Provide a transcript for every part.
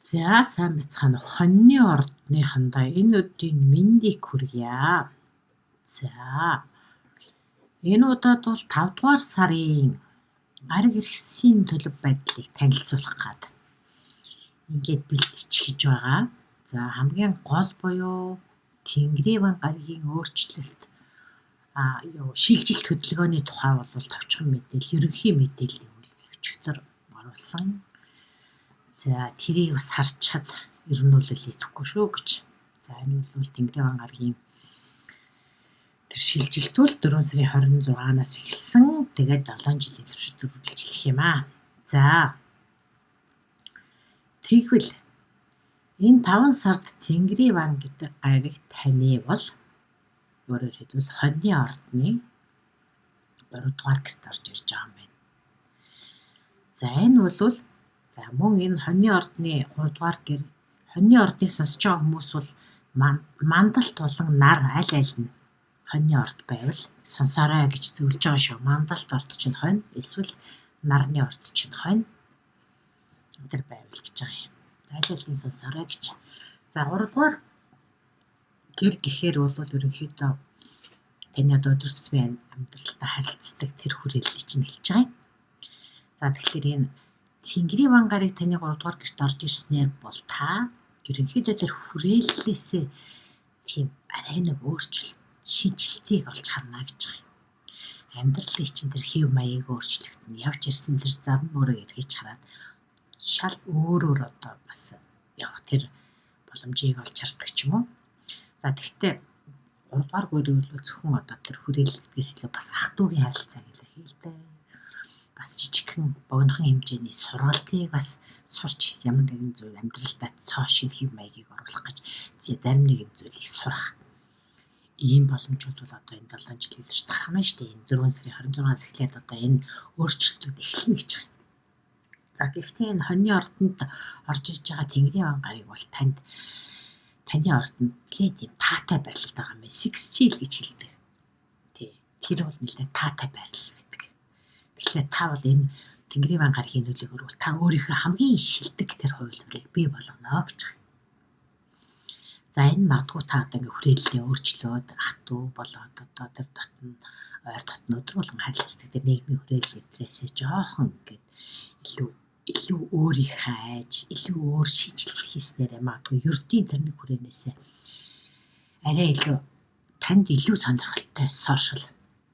За сайн бацхан хоньны ордныхандаа энэ өдрийн мэндийг хүргье. За энэ удаад бол 5 дугаар сарын гариг иргэсийн төлөв байдлыг танилцуулах гээд ингээд бэлтжиж байгаа. За хамгийн гол буюу Тэнгэрийн гаригийн өөрчлөлт шилжилт хөдөлгөөний тухай бол товчхон мэдээлэл, ерөнхий мэдээллийг өчигдөр оруулсан. За тэрийг бас харчаад ер нь бол идэхгүй шүү гэж. За энэ бол Тэнгэрийн гаригийн тэр шилжилт бол 4 сарын 26-наас эхэлсэн. Тэгээд 7 жилийн туршид үргэлжлэх юм аа. За тэгвэл энэ 5 сард Тэнгэрийн ван гэдэг гариг таны бол өөрөөр хэлбэл хоньны ордны 3 дугаар гэрт орж ирж байгаа юм байна. За энэ бол мөн энэ хоньны ордны 3 дугаар гэр хоньны ордыг сонсож байгаа хүмүүс бол мандалт болон нар аль нь хоньны орд байвал сонсорой гэж зөвлөж байгаа шүү. Мандалт орд чинь хонь, эсвэл нарны орд чинь хонь. Тэр байвал гэж байгаа юм. За аль нь сонсорой гэж. За 3 дугаар гэр гэхээр бол ерөнхийдөө таны одоо өдөр тутмын амьдралтай харилцдаг тэр хүрээллийг чинь хэлж байгаа юм. За тэгэхээр энэ Тэнгэрийн ван гарыг таны 3 дугаар гэрт орж ирснээр бол та ерөнхийдөө тэр хүрээллээсээ тийм арай нэг өөрчлөлт, шинжилтийг олж харна гэж байгаа юм. Амьдралын чинь тэр хэв маяг өөрчлөгдөн явж ирсэн тэр зам мөрөө эргэж хараад шал өөрөөр одоо бас явах тэр боломжийг олж хардаг ч юм уу. За тэгвэл 3 дугаар гэрийг бол зөвхөн одоо тэр хүрээллэгдээс илүү бас ах トゥ угийн харилцааг илэрхийлдэг. Бас жижигхэн богинохон хэмжээний сургалтыг бас сурч ямар нэгэн зүйл амьдралдаа цоо шин хэв маягийг оруулах гэж зарим нэгэн зүйлийг сурах. Ийм боломжууд бол одоо энэ 7 жилийн турш гарах нь шүү дээ. Энэ 4 сарын 26-наас эхлээд одоо энэ өөрчлөлтүүд эхэлнэ гэж байгаа. За гэхдээ энэ хоньны ордонд орж ирж байгаа Тэнгэрийн ван гариг бол таны ордонд нэлээд юм таатай байрлал байгаа юм. Sixtil гэж хэлдэг. Тий. Тэр бол нэлээд таатай байрлал гэдэг. Тэгэхээр та бол энэ Тэнгэрийн ван гаригийн нөлөөгөөр бол та өөрийнхөө хамгийн шилдэг тэр хувилбарыг бий болгоно гэж байна. За энэ магадгүй та одоо ингээ хүрээллээ өөрчлөөд ах トゥ болоод одоо тэр дотн ойр дотн өдөр болгон харилцдаг тэр нийгмийн хүрээлэл эдрээсээ жоохон ингээд илүү өөрийг хайж, илүү өөр шинжилгээ хийснээр магадгүй ердийн тэрний хүрээнээсээ арай илүү танд илүү сонирхолтой сошиал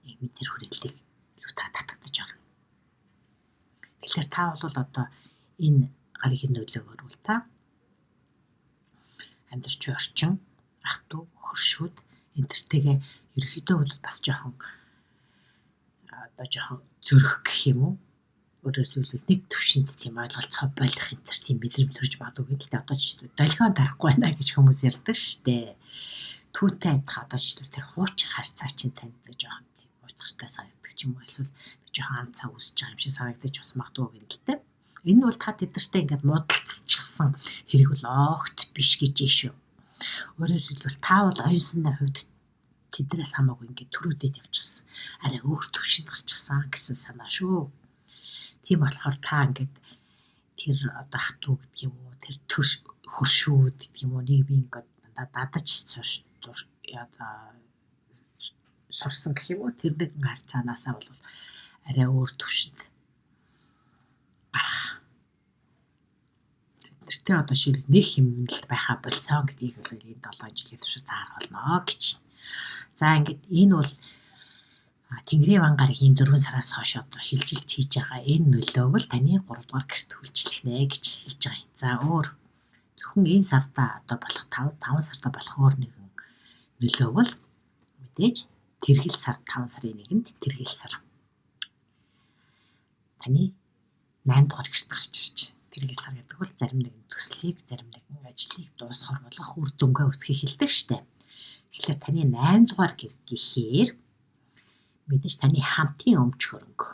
нийгмийн тэр хүрээллийг илүү та татагдаж орно. Тэгэхээр та бол одоо энэ гаригийн нөлөөгөөр бол та амьдарч буй орчин, ах トゥ хөршүүд энтертэйгээ ерөөхдөө бол бас жоохон зөрөх гэх юм уу? Өөрөөр хэлбэл нэг төвшөнд тийм ойлголцоо болох энтер тийм мэдрэмж төрж магадгүй. Гэхдээ одоо жишээ долгион тарахгүй байна гэж хүмүүс ярьдаг штэ. Түүнтэй адилхан одоо жишээ тэр хуучин харьцаа чинь танд нэг жоохон тийм уйтгартай санагддаг ч юм уу? Эсвэл жоохон ан цав үсэж байгаа юм шиг санагдаж бас магадгүй гэнэлтэй. Энэ бол та тэдэртэй ингээд муудалцчихсан хэрэг бол огт биш гэж шүү. Өөрөөр хэлбэл та бол оюунсны хувьд тэдрээс хамаагүй ингээд төрүүдэд явчихсан. Арай өөр төвшөнд гарчихсан гэсэн санаа шүү. Тийм болохоор та ингээд тэр одоо ах トゥ гэдэг юм уу, тэр хөршүүд гэдэг юм уу, нийгмийн ингээд дадаж сурсан гэх юм уу, тэр нэгэн харьцаанаасаа бол арай өөр төвшөнд гарах. Тэртээ одоо шиг нэг хэмнэлт байхаа болсон гэдгийг бол энэ 7 жилийн турш таарах болно гэж. За ингээд энэ бол Тэнгэрийн ван гаригийн 4 сараас хойш одоо хилжилт хийж байгаа энэ нөлөө бол таны 3 дугаар гэрт үйлчлэхнэ гэж хэлж байгаа юм. За өөр зөвхөн энэ сарда одоо болох 5 сарда болох өөр нэгэн нөлөө бол мэдээж тэргэл сар 5 сарын 1-нд тэргэл сар. Таны 8 дугаар гэрт гарч ирж. Тэргэл сар гэдэг бол зарим нэгэн төслийг, зарим нэгэн ажлыг дуусгах болох үр дүнгээ үүсгэх хэлдэг штэ. Тэгэхээр таны 8 дугаар гэр гэхээр мэдээж таны хамтын өмч хөрөнгө.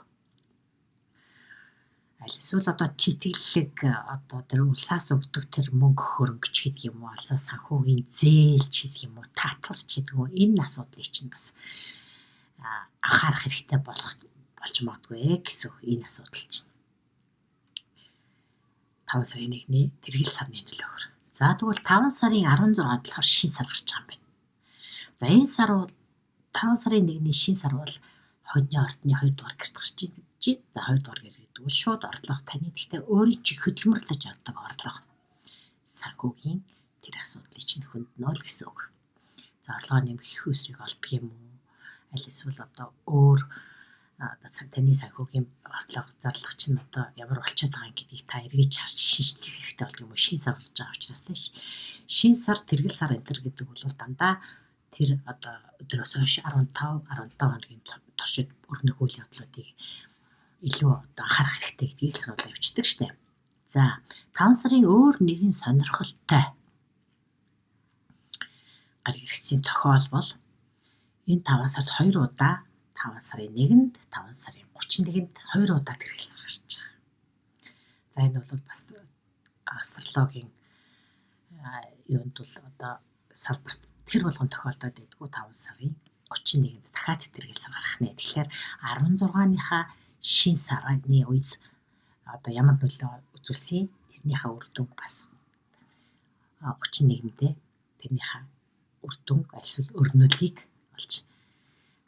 Аль эсвэл одоо тэтгэлэг одоо тэр улсаас өгдөг тэр мөнгө хөрөнгө ч гэдэг юм уу, also санхүүгийн зээл ч гэдэг юм уу, татварч гэдэг юм уу, энэ асуудлыг чинь бас анхаарах хэрэгтэй болж магадгүй гэсэн энэ асуудал чинь. 5 сарын 1-ний тэргэл сарны нөлөөгөөр. За тэгвэл 5 сарын 16-нд болохоор шин сар гарч байгаа юм байна. За энэ сар бол 5 сарын 1-ний шин сар бол хоньны ордны 2 дугаар гэрт гарч байна. За 2 дугаар гэр гэдэг бол шууд орлого таны гэхдээ өөрийн чи хөдөлмөрлөж авдаг орлого. Санхүүгийн тэр асуудлыг чинь хөндлөнө л гэсэн үг. За орлогоо нэмэх үүсрийг олдох юм уу? Аль эсвэл одоо өөр таны санхүүгийн орлого зарлах чинь одоо ямар болчиход байгаа юм гэдгийг та эргэж харж шинжлэх хэрэгтэй болдог юм уу? Шин сар гарч байгаа учраас тийм шин сар тэргэл сар энэ гэдэг бол дандаа тэр одоо өдрөөс хойш 15 хоногийн туршид өрнөх үйл явдлуудыг илүү одоо анхаарах хэрэгтэй гэдгийг сануулж явчихдаг штеп. За 5 сарын өөр нэгэн сонирхолтой гар хэрэгсийн тохиол бол энэ 5 сард 2 удаа 5 сарын 1-нд 5 сарын 31-нд 2 удаа тэргэл сар гарч байгаа. За энэ бол бас астрологийн юунд бол одоо салбарт тэр болгон тохиолдоод байдгүй 5 сарын 31-нд дахиад тэргэл сар гарах нэ. Тэгэхээр 16-ныхаа шин сарны үед одоо ямар нөлөө үзүүлсэн тэрнийхээ үр дүн бас 31-нд тэрнийхээ үр дүн эсвэл өрнөлийг олж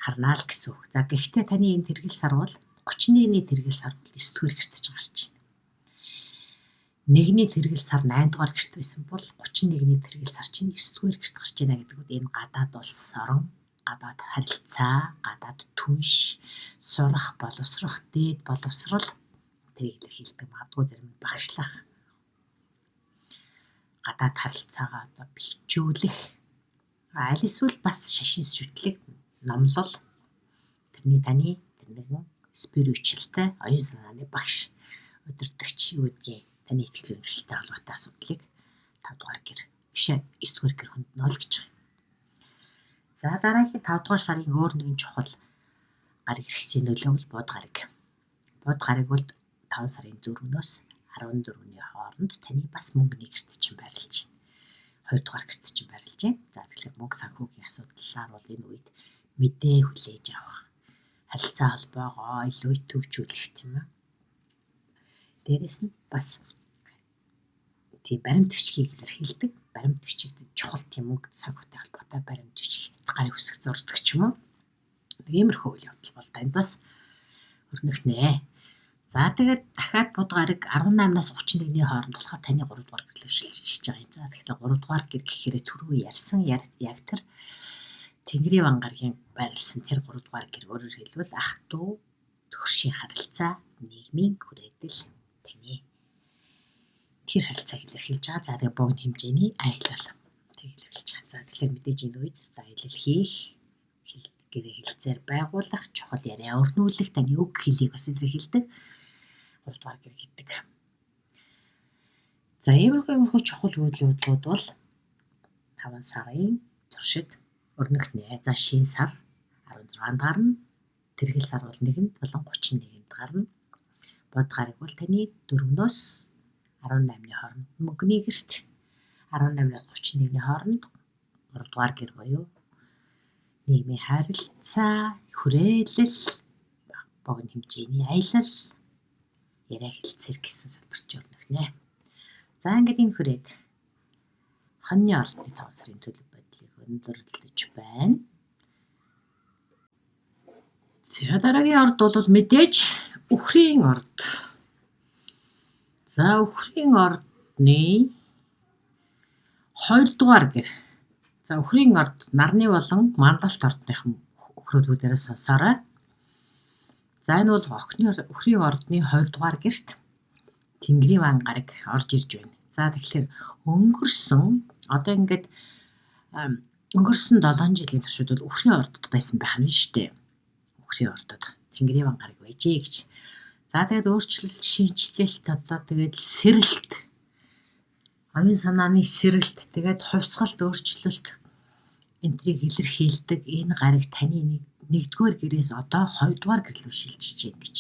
харнаа л гэсэн үг. За гэхдээ таны энэ тэргэл сар бол 31-ний тэргэл сар бол 9 дугаар гэрт ч гарч байна. 1-ний тэргэл сар 8 дугаар гэрт байсан бол 31-ний тэргэл сар чинь 9 дугаар гэрт гарч байна гэдэг нь энэ гадаад улс орон, гадаад харилцаа, гадаад түнш, сурах, боловсрох, дээд боловсрал тэрийг илэрхийлдэг. Магадгүй зарим нь багшлах, гадаад харилцаагаа одоо бэхжүүлэх, аль эсвэл бас шашин шүтлэг, номлол тэрний таны тэр нэгэн спиричуалтай оюун санааны багш удирдагч юу гэдгийг таны итгэл үнэмшилтэй холбоотой асуудлыг 5 дугаар гэр биш 9 дугаар гэр хөндлөнө л гэж байна. За дараагийн 5 дугаар сарын өөр нэгэн чухал гар хэрэгсийн нөлөө бол бод гараг. Бод гараг бол 5 сарын 4-өөс 14-ний хооронд таны бас мөнгөний гэрт чинь байрлаж байна. 2 дугаар гэрт чинь байрлаж байна. За тэгэхээр мөнгө санхүүгийн асуудлаар бол энэ үед мэдээ хүлээж авах, харилцаа холбоогоо илүү итвчүүлэх юм аа. Дээрээс нь бас тийм баримт бичгийг илэрхийлдэг. Баримт бичиг чухал тийм мөнгө санхүүтэй холбоотой баримт бичиг гарын үсэг зурдаг ч юм уу. Иймэрхүү үйл явдал бол танд бас өрнөх нэ. За тэгээд дахиад бод гараг 18-наас 31-ний хооронд болохоор таны 3 дугаар гэрлөө шилжиж байгаа. За тэгэхээр 3 дугаар гэр гэхээр түрүү ярьсан яг тэр Тэнгэрийн ван гарагийн байрлсан тэр 3 дугаар гэр өөрөөр хэлбэл ах トゥ төршийн харилцаа, нийгмийн хүрээдэл таны тэр харилцааг илэрхийлж байгаа. За тэгээ богино хэмжээний аялал тэг илэрхийлж байгаа. За тэгэхээр мэдээж энэ үед аялал хийх, гэрээ хэлцээр байгуулах, чухал яриа өрнүүлэх, таны үг хэлийг бас илэрхийлдэг 3 дугаар гэр гэдэг. За иймэрхүү чухал үйлдэлүүд бол 5 сарын туршид өрнөх нэ. За шин сар 16-нд гарна. Тэргэл сар бол 1-нд болон 31-нд гарна. Бод гараг бол таны 4-өөс 18-ны хооронд мөнгөний гэрт, 18-аас 31-ний хооронд 3 дугаар гэр буюу нийгмийн харилцаа, хүрээлэл, богино хэмжээний аялал, яриа хэлцээр гэсэн салбарч өрнөх нэ. За ингээд энэ хүрээд хоньны ордны 5 сарын төлөв байдлыг өндөрлөж байна. За дараагийн орд бол мэдээж үхрийн орд. За үхрийн ордны 2 дугаар гэр. За үхрийн орд нарны болон мандалт ордныхан үхрүүд бүгдээрээ сонсоорой. За энэ бол үхрийн ордны 2 дугаар гэрт Тэнгэрийн ван гараг орж ирж байна. За тэгэхээр өнгөрсөн 7 жилийн туршид бол үхрийн ордод байсан байх нь шүү дээ. Үхрийн ордод Тэнгэрийн ван гараг байжээ гэж. За тэгээд өөрчлөлт, шинжлэлт одоо тэгээд сэрэлт, оюун санааны сэрэлт, тэгээд хувьсгалт өөрчлөлт энтрийг илэрхийлдэг энэ гараг таны 1-р гэрээс одоо 2 дугаар гэр рүү шилжиж байна гэж.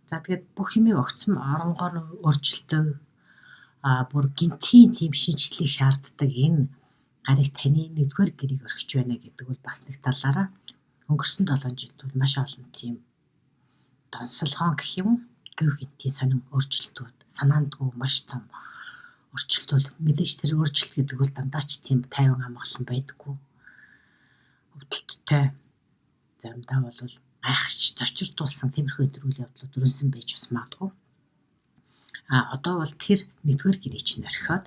За тэгээд бүх юмыг огцом оронгоор өөрчлөлтөө бүр гинтийн тийм шинжлэлийг шаарддаг энэ гараг таны 1-р гэрийг орхиж байна гэдэг бол бас нэг талаараа өнгөрсөн 7 жилд маш олон тийм донсолгоон гэх юм гэв гинтийн сонин өөрчлөлтүүд санаандгүй маш том өөрчлөлтүүд мэдээж тэр өөрчлөлт гэдэг бол дандаа ч тийм тайван амгалан байдаггүй. Өвдөлттэй заримдаа бол гайхаж зочирдуулсан тиймэрхүү төрөл явдлууд өрнсөн байж бас магадгүй. Одоо бол тэр нэгдүгээр гэрээ чинь орхиод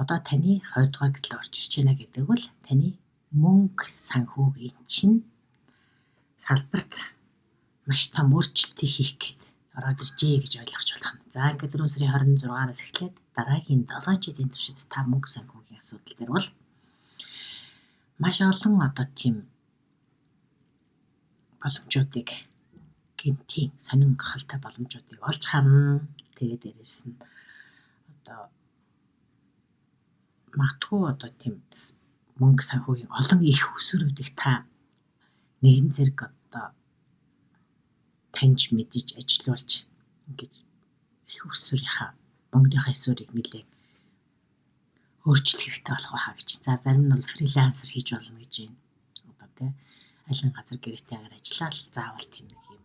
одоо таны 2 дугаар гэрэл орж ирж байна гэдэг бол таны мөнгө санхүүгийн чинь салбарт маш том өөрчлөлтийг хийх гээд ороод иржээ гэж ойлгож болох нь. За ингээд 4 сарын 26-аас эхлээд дараагийн 7 жилийн туршид та мөнгө санхүүгийн асуудал дээр бол маш олон одоо тийм боломжуудыг гинтийн сонин гахалтай боломжуудыг олж харна. Тэгээд дээрэс нь одоо магадгүй одоо тийм мөнгө санхүүгийн олон их өсвөрүүдийг та нэгэн зэрэг одоо таньж мэдэж ажилуулж ингэж их өсвөрийнхаа мөнгөний эсвэрийг нэлээд өөрчлөх хэрэгтэй болох байхаа гэж. За зарим нь бол фрилансер хийж болно гэж байна. Одоо тий аль нэг газар гэрээтэй агаар ажиллаад заавал тийм нэг юм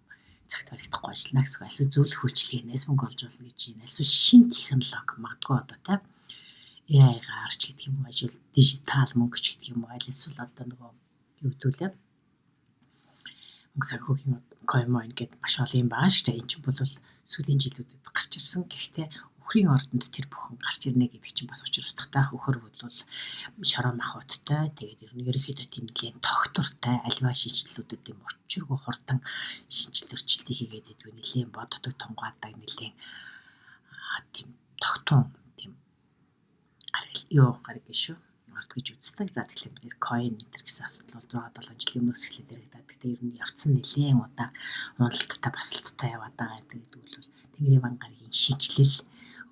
цагт баригдахгүй ажиллана гэсэн үг. Эсвэл зөвлөх үйлчилгээнээс мөнгө олж болно гэж байна. Эсвэл шинэ технологи магадгүй одоо тий AI гарч гэдэг юм уу, ажил дижитал мөнгө ч гэдэг юм уу, аль эсвэл одоо нөгөө юу гэдүүлээ мөнгө санхүүгийн coin гэдэг маш олон юм байгаа шүү дээ. Энэ чинь бол сүүлийн жилүүдэд гарч ирсэн. Гэхдээ өхрийн ордонд тэр бүхэн гарч ирнэ гэдэг чинь бас учир утгатай. Өхөр бол шороо махбодтой. Тэгээд ер нь ерөнхийдөө тийм нэлийн тогтвортой альва шинжилгүүдэд тийм учиргүй хурдан шинжил өрчлөлтийг хийгээд идэггүй нэлийн боддог тунгаадаг нэлийн тийм тогтун тийм гараг шүү. Орд гэж үздэг. За тэгэхээр бид coin энэ гэсэн асуудал бол 6-7 жилийн өмнөөс эхлээд яригдаад. Гэхдээ ер нь явцсан нэлийн удаа уналттай басалттай яваад байгаа гэдэг бол Тэнгэрийн Ван гарагийн шинжилэл,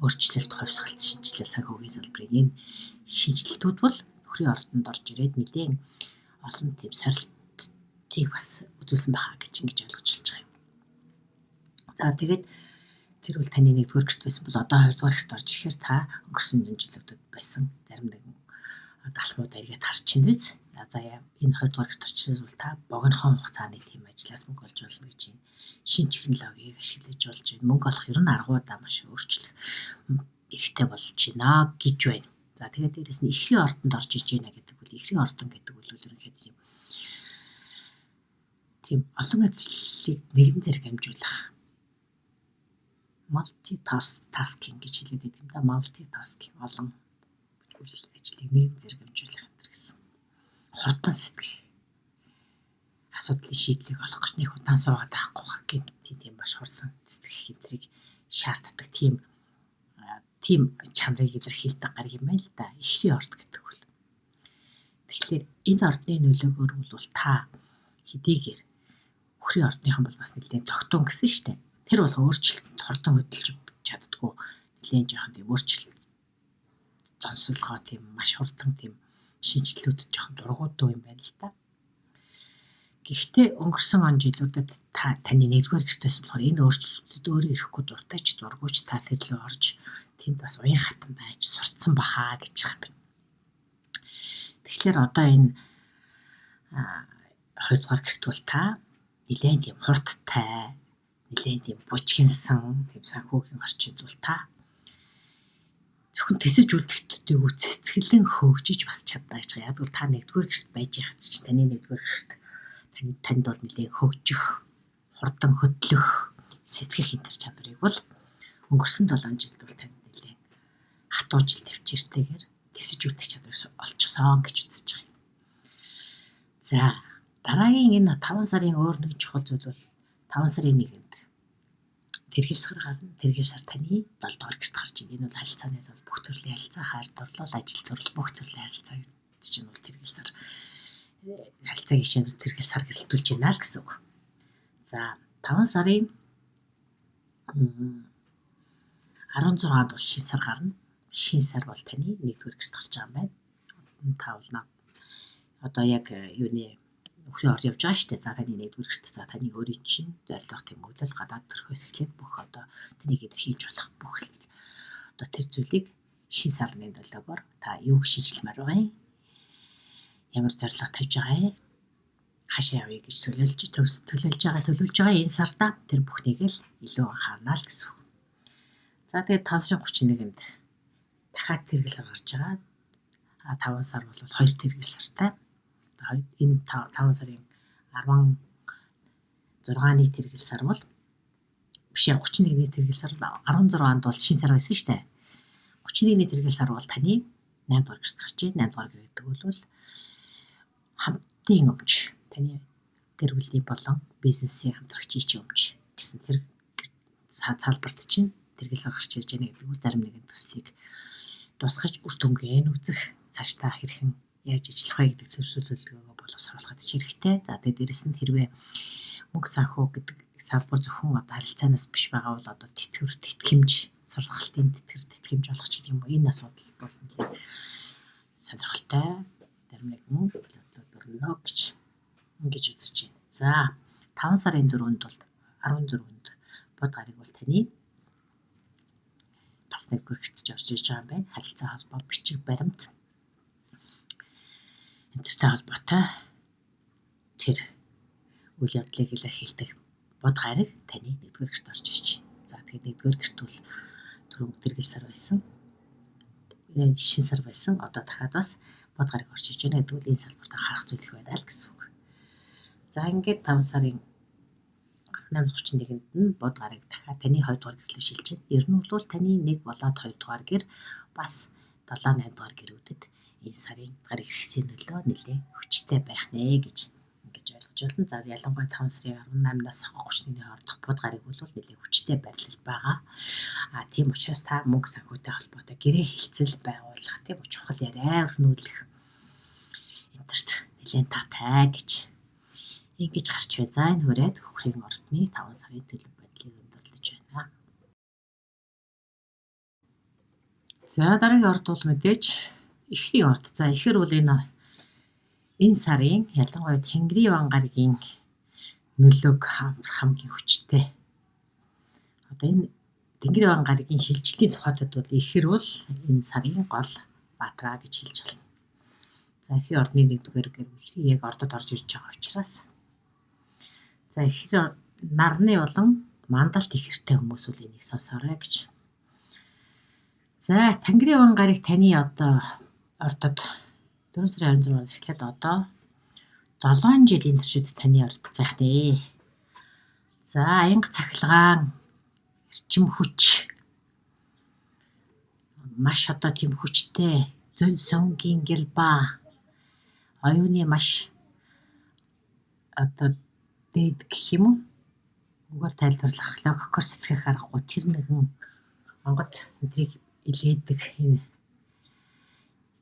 өөрчлөлт, хувьсгалт шинжилэл санхүүгийн салбарын энэ шинжилтүүд бол өхрийн ордонд орж ирээд нэлийн олон тийм сорилтыг бас үзүүлсэн байхаа гэж ингэж ойлгож болж байгаа юм. За тэгээд тэр бол таны 1-р гэрт байсан бол одоо 2-р гэрт орж ирэхээр та өнгөрсөн жилүүдэд байсан зарим нэгэн далхмууд эргээд харж чинь биз. За энэ 2-р гэрт орчихсон бол та богинохон хугацааны тийм ажлаас мөнгө олж болно гэж байна. Шинэ технологиг ашиглаж болж байна. Мөнгө олох ер нь аргуудаа маш өөрчлөх эрхтэй болж байна гэж байна. За тэгээд дээрэс нь ихрийн ордонд орж иж байна гэдэг бол ихрийн ордон гэдэг бол ерөнхийдөө тийм олон ажлыг нэгэн зэрэг амжуулах multitasking гэж хэлээд байдаг юм да. Multitasking олон ажлыг нэгэн зэрэг амжуулах энэ гэсэн. Хурдан сэтгэх асуудлын шийдлийг олох гэж нэг удаан суугаад байхгүй гэх тийм маш хурдан сэтгэх энтрийг шаарддаг тийм чанарыг илэрхийлдэг гариг юм байна л да. Ихрийн орд гэдэг бол. Тэгэхээр энэ ордны нөлөөгөөр бол та хэдийгээр өхрийн ордныхан бол бас нэлээд тогтун гэсэн шүү дээ. Тэр бол өөрчлөлтөнд хурдан хөдөлж чаддаггүй нэлээд жоохон тийм өөрчлөлт донсолгоо тийм маш хурдан тийм шинжилгүүдэд жоохон дургуудгүй юм байна л да. Гэхдээ өнгөрсөн он жилүүдэд таны 1-р гэрт байсан болохоор энэ өөрчлөлтөд өөрөө ирэхгүй дуртайч дургуйч та тэрлөө орж тэнд бас уян хатан байж сурцсан бахаа гэж байгаа юм байна. Тэгэхээр одоо энэ 2-р гэрт бол та нэлээд тийм хурдтай, нэлээд тийм бужигнсан тийм санхүүгийн орчинд бол та зөвхөн тэсэж үлдэхтэйг цэцгэлэн хөгжиж бас чадна гэж байгаа. Яг бол та 1-р гэрт байж байхад ч таны 1-р гэрт танд бол нэлээд хөгжих, хурдан хөдлөх, сэтгэх энэ чанарыг бол өнгөрсөн 7 жилд бол танд нэлээд хатуу жил төвчээртэйгээр тэсэж үлдэх чадвар олчихсон гэж үзэж байгаа юм. За дараагийн энэ 5 сарын өөр нэг чухал зүйл бол 5 сарын 1-нд тэрхэл сар гарна. Тэрхэл сар таны 7-р гэрт гарч ийн. Энэ бол харилцааны зал бүх төрлийн харилцаа, хайр дурлал, ажил дурлал бүх төрлийн харилцаа чинь бол тэрхэл сар харилцаа гişэнд тэрхэл сар гэрэлтүүлж байна л гэсэн үг. За 5 сарын 16-нд бол шинэ сар гарна. Шинэ сар бол таны 1-р гэрт гарч байгаа юм байна. Та бол одоо яг юуны өхрийн орд явж байгаа шүү дээ. За таны 1-р гэрт за таны өөрийн чинь зорилго тийм өглөл гадаад төрхөөс эхлээд бүх одоо таныг илэрхийлж болох бүх одоо тэр зүйлийг шинэ сарны долоогоор та юуг шинжилмээр байгаа юм? Ямар зорилго тавьж байгаа юм? Хашаа явъя гэж төлөвлөж байгаа энэ сарда тэр бүхнийг л илүү анхаарна л гэсэн үг. За тэгээд 5 сарын 31-нд дахиад тэргэл сар гарч байгаа. 5 сар бол 2 тэргэл сартай. Энэ 5 сарын 16-ны тэргэл сар бол биш 31-ний тэргэл сар 16 онд бол шинэ сар байсан шүү дээ. 31-ний тэргэл сар бол таны 8 дугаар гэрт гарч байна. 8 дугаар гэр гэдэг бол хамтын өмч, таны гэр бүлийн болон бизнесийн хамтрагчийн өмч гэсэн тэр салбарт чинь тэргэл сар гарч ирж байна гэдэг нь зарим нэгэн төслийг дуусгаж үр дүнгээ үзэх, цаашдаа хэрхэн яаж ажиллах вэ гэдэг төлөвлөгөөгөө боловсруулахад ч хэрэгтэй. За тэгээд дээрэс нь хэрвээ мөнгө санхүү гэдэг салбар зөвхөн одоо харилцаанаас биш байгаа бол одоо тэтгэвэр, тэтгэмж, сургалтын тэтгэвэр, тэтгэмж болгох ч гэдэг юм уу, энэ асуудал бол нэлээд сонирхолтой. Зарим нэгэн өрнө гэж ингэж үзэж байна. За 5 сарын 4-нд бол 14-нд бод гариг бол таны бас нэг гэрэгтж орж иж байгаа юм байна. Харилцаа холбоо, бичиг баримт энтертэй холбоотой тэр үйл явдлыг илэрхийлдэг бод гариг таны 1-р гэрт орж иж байна. За тэгээд 1-р гэрт бол түрүүн тэргэл сар байсан. Шинэ сар байсан. Одоо дахиад бас бод гариг орж иж байна гэдэг нь энэ салбарт харах зүйл их байна л гэсэн үг. За ингээд 5 сарын 18-31-нд нь бод гариг дахиад таны 2 дугаар гэрлөө шилжиж байна. Ер нь бол таны 1 болоод 2 дугаар гэр бас 7-8 дугаар гэрүүдэд энэ сарын гариг хэрэгсийн нөлөө нэлээд хүчтэй байх нэ гэж ингэж ойлгож байна. За ялангуяа 5 сарын 18-наас 31-ний хоорондох бод гариг бол нэлээд хүчтэй байрлал байгаа. Тийм учраас та мөнгө санхүүтэй холбоотой гэрээ хэлцэл байгуулах, тийм үү, чухал яриа өрнүүлэх энтерт нэлээд таатай гэж ингэж гарч байна. За энэ хүрээд хөхрийн ордны 5 сарын төлөв байдлыг өндөрлөж байна. За дараагийн орд бол мэдээж эхрийн орд. За эхэр бол энэ сарын ялангуяа Тэнгэрийн ван гаригийн нөлөөг хамгийн хүчтэй. Одоо энэ Тэнгэрийн ван гаригийн шилжилтийн тухайтад бол эхэр бол энэ сарын гол баатраа гэж хэлж байна. За эхрийн ордны 1-р гэр эхрийн яг ордод орж ирж байгаа учраас за эхэр нарны болон мандалт эхэртэй хүмүүс үл энийг сонсоорой гэж. За Тэнгэрийн ван гариг таны одоо ордод 4 сарын 26-наас эхлээд одоо 7 жилийн туршид таны ордод байх нэ. За аянга цахилгаан, эрчим хүч маш одоо тийм хүчтэй зөн сөнгийн гэр ба оюуны маш одоо дээд гэх юм уу? Угаар тайлбарлах логикоор сэтгэх аргагүй тэр нэгэн онгод өдрийг илгээдэг энэ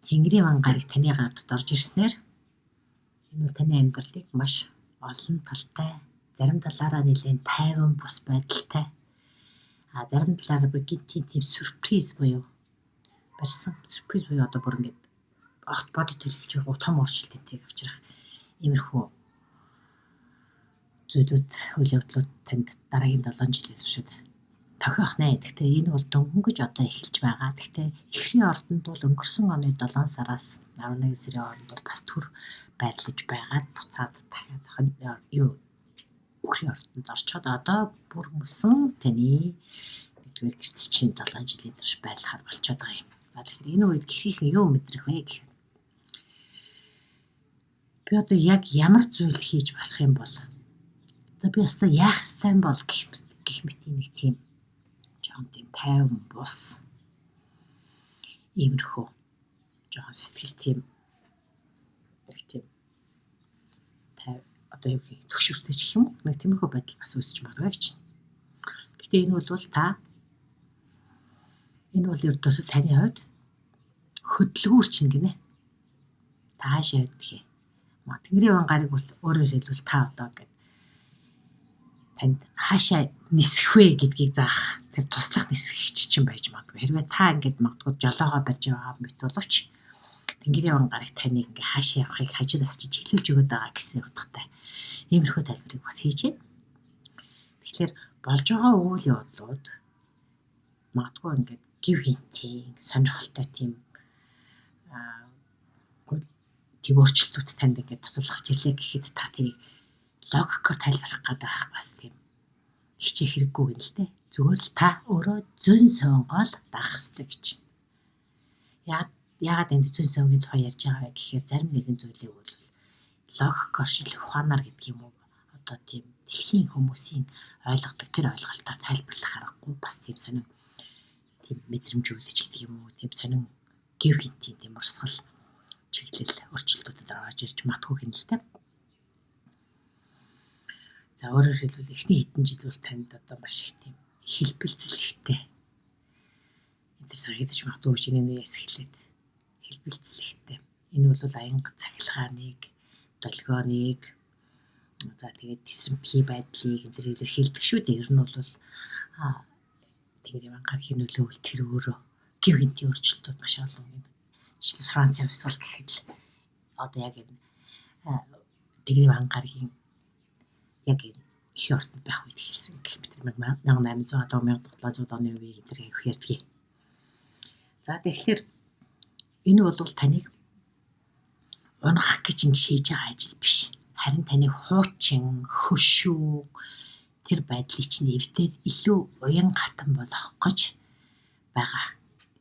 Тэнгэрийн ван гариг таны гадд орж ирснээр энэ бол таны амьдралыг маш олон талтай, зарим талаараа нэлээд тайван бус байдалтай, зарим талаараа гинтийн тийм сюрприз буюу барьсан сюрприз буюу одоо бүр ингээд огт бодож төлөвлөж байгаа том өөрчлөлт энтрийг авчрах иймэрхүү зүйлүүд, үйл явдлууд танд дараагийн 7 жилийн туршид тохиох нэ. Гэхдээ энэ бол дөнгөж одоо эхэлж байгаа. Гэхдээ эхрийн ордонд бол өнгөрсөн оны 7 сараас 11 сарын хооронд бол бас төр байрлаж байгаад буцаад дахиад эхрийн ордонд орчоод одоо бүр мөсөн таны 1-р гэрт чинь 7 жилийн турш байрлахаар болчиход байгаа юм. За тэгэхээр энэ үед гэрхийнхэн юу мэдрэх вэ гэх. Би одоо яг ямар зүйл хийж болох юм бол одоо би өстой яах ёстой юм бол гэх мэт нэг тийм жоохон тийм тайван бус иймэрхүү жоохон сэтгэл тийм нэг тийм одоо юу гэх төгшөртэй ч гэх юм уу, нэг тиймэрхүү байдал бас үүсэж магадгүй гэж. Гэхдээ энэ бол ердөөсөө таны хувьд хөдөлгүүр чинь гинэ. Та хаашаа явах вэ? Тэнгэрийн ван гариг бол өөрөөр хэлбэл та одоо ингээд танд хаашаа нисэх вэ гэдгийг заах тэр туслах нисгэгч чинь байж магадгүй. Хэрвээ та ингээд магадгүй жолоогоо барьж байгаа мэт боловч Тэнгэрийн ван гариг таныг ингээд хаашаа явахыг хажуудаас чи чиглүүлж өгöd байгаа гэсэн утгатай. Иймэрхүү тайлбарыг бас хийж байна. Тэгэхээр болж байгаа үйл явдлууд магадгүй ингээд гів хинтийн сонирхолтой тийм өөрчлөлтүүд танд ингээд тулгарч ирлээ гэхэд та тэрийг логикоор тайлбарлах гэдэг бас тийм хичээх хэрэггүй гэнэ л дээ. Зүгээр л та өөрөө зөн сонгоод даах хэрэгтэй гэж байна. Яагаад энд зөн сонгийн тухай ярьж байгаа вэ гэхээр зарим нэгэн зүйлийг бол логик оршилх ухаанаар гэдэг юм уу одоо тийм дэлхийн хүмүүсийн ойлгодог тэр ойлголтоор тайлбарлах аргагүй бас тийм сонин тийм мэдрэмж үлдэж гэдэг юм уу тийм сонин гев хинтийн тийм урсгал чиглэл өрчлөлтүүдэд орж ирж матгүй гэнэ л дээ. За өөрөөр хэлбэл эхний хэдэн жил бол танд одоо маш их тийм хэлбэлцэл ихтэй. Энэ төр сагидж магадгүй чиний үеэс эхлээд хэлбэлцэл ихтэй. Энэ бол аянга цахилгааныг, долгионыг за тэгээд тесрэмтгий байдлыг энэ төр илэрхийлдэг шүү дээ. Ер нь бол Тэнгэрийн гарагийн нөлөөвөл тэр өөрөө гев хинтийн өөрчлөлтүүд маш олон юм. Жишээ Франц явсгал гэхэд л одоо яг энэ Тэнгэрийн гарагийн яг энэ их ортод байх үед эхэлсэн гэх мэт 1800 одоо 1700 оны үеийг энэ их ярьдгийг. За тэгэхээр энэ бол таныг унах гэж ингэ шийдэж байгаа ажил биш. Харин таны хуучин, хөшүү тэр байдлыг чинь эвдээд илүү уян хатан болгох гэж байгаа.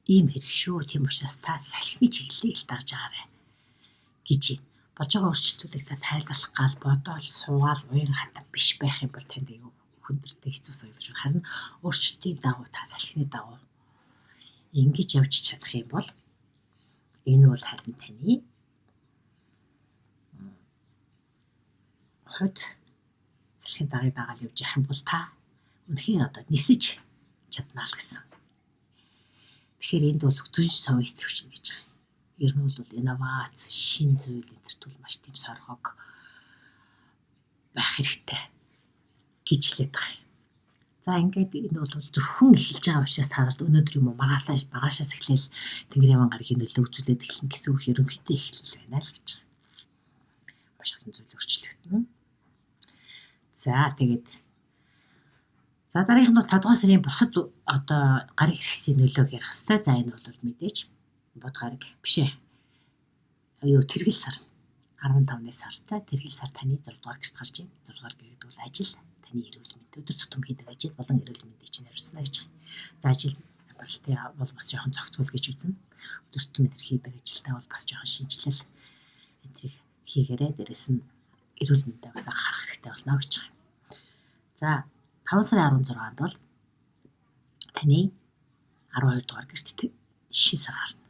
Ийм хэрэг шүү. Тийм учраас та салхины чиглэлийг л дагж байгаарай гэж болж байгаа өөрчлөлтүүдийг та тайлбарлах гал бодоол суугаал уян хатан биш байх юм бол танд хүндэртэй хэцүү санагдаж байна. Харин өөрчлөлтийн дагуу та салхины дагуу ингэж явж чадах юм бол энэ бол харин таны хойд салхины дагыг дагаал явж явах юм бол та үнэхээр одоо нисэж чаднаа л гэсэн. Тэгэхээр энд бол зөн совын идэвхжин гэж байгаа. Ер нь бол инновац, шин зүйл энтертүүл маш тийм соргог байх хэрэгтэй гэж хэлээд байгаа юм. За ингээд энэ бол зөвхөн эхэлж байгаа учраас та нарт өнөөдөр юм уу маргаашаас эхлээл Тэнгэрийн гарагийн нөлөө үзүүлээд эхлэн гэсэн үг ерөнхийдөө эхлэл байна л гэж байгаа. Маш олон зүйл өөрчлөгдөнө. За тэгээд дараагийнх нь 5 дугаар сарын бусад одоо гариг хэрэгслийн нөлөөг ярих хэрэгтэй. За энэ бол мэдээж бод гариг биш ээ. Тэргэл сар 15-ны сартай тэргэл сар таны 6 дугаар гэрт гарч ийн. 6 дугаар гэр гэдэг бол ажил, таны эрүүл мэнд, өдөр тутам хийдэг ажил болон эрүүл мэндийг чинь хариуцна гэж байна. За ажил болтой бол бас жоохон зохицуул гэж үзнэ. Өдөр тутам хийдэг ажилдаа бол бас жоохон шинжилэл энтрийг хийгээрэй. Дээрэс нь эрүүл мэндээ бас анхаарах хэрэгтэй болно гэж байна. За 5 сарын 16-нд бол таны 12 дугаар гэрт шин сар гарна.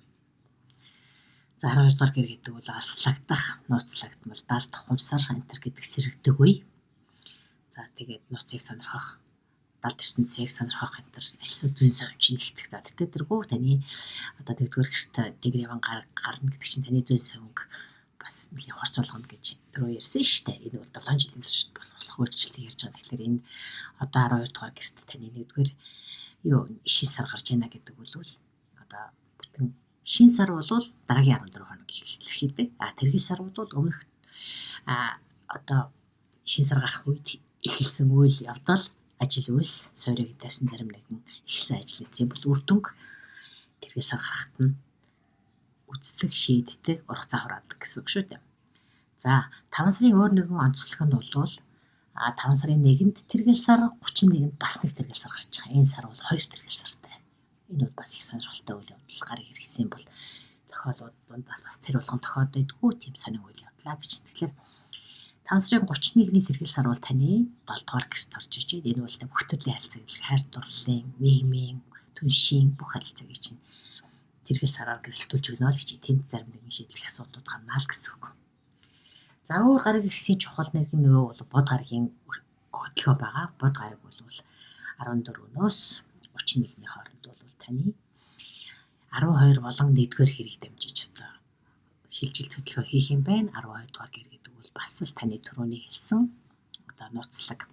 За 12 дугаар гэр гэдэг бол алслагдах, нууцлагдмал, далд ухамсар энтер гэдэг сэрэгдэг үе. За тэгээд нууцыг сонирхох, далд ертөнцийг сонирхох энтер альсвал зүйн совь чинь нэгтгэх. За тэрдэггүй таны одоо 1-р гэрт Тэнгэрийн гарна гэдэг чинь таны зүйн совь бас нэлийн хорц болгоно гэж түрүү ярьсан шүү дээ. Энэ бол 7 жилийн турш болох өөрчлөлтийг ярьж байгаа. Тэгэхээр энэ одоо 12 дугаар гэрт таны 1-р шин сар гарч ийна гэдэг бол одоо бүтэн шин сар бол дараагийн 14 хоног эхлэхэд тэргийн сар бол өмнөх одоо шин сар гарах үед эхэлсэн үйл явдал ажил үйлс суурийг тавьсан зарим нэгэн эхэлсэн ажил тийм бол үр дүнг тэргийн сар гарахт нь үздэг, шийддэг, ургац авраадаг гэсэн үг шүү дээ. За 5 сарын өөр нэгэн онцлог нь бол 5 сарын 1-нд тэргэл сар 31-нд бас нэг тэргэл сар гарч байгаа. Энэ сар бол 2 тэргэл сартай. Энэ бол бас их сонирхолтой үйл явдал гарыг хэрэгсэн бол тохиолдод донд бас тэр болгон тохиолддоггүй тийм сонин үйл явдлаа гэж. Тэгэхээр 5 сарын 31-ний тэргэл сар бол таны 7 дугаар гэрт орж иж. Энэ бол бүх төрлийн харилцааг хайр дурлалын, нийгмийн, түншийн бүх харилцааг чинь тэргэл сараар гэрэлтүүлж өгнө л гэж тэнд зарим нэгэн шийдвэрийн асуудлууд гарнаа л гэсэн үг. За өөр гариг ирсэн чухал нэгэн нөгөө бол бод гаригийн хөдөлгөөн байгаа. Бод гариг бол 14-өөс 31-ний хооронд бол таны 12 болон 1-р хэрэг дамжиж одоо шилжилт хөдөлгөөн хийх юм байна. 12 дугаар гэр гэдэг бол бас л таны түрүүний хэлсэн одоо нууцлаг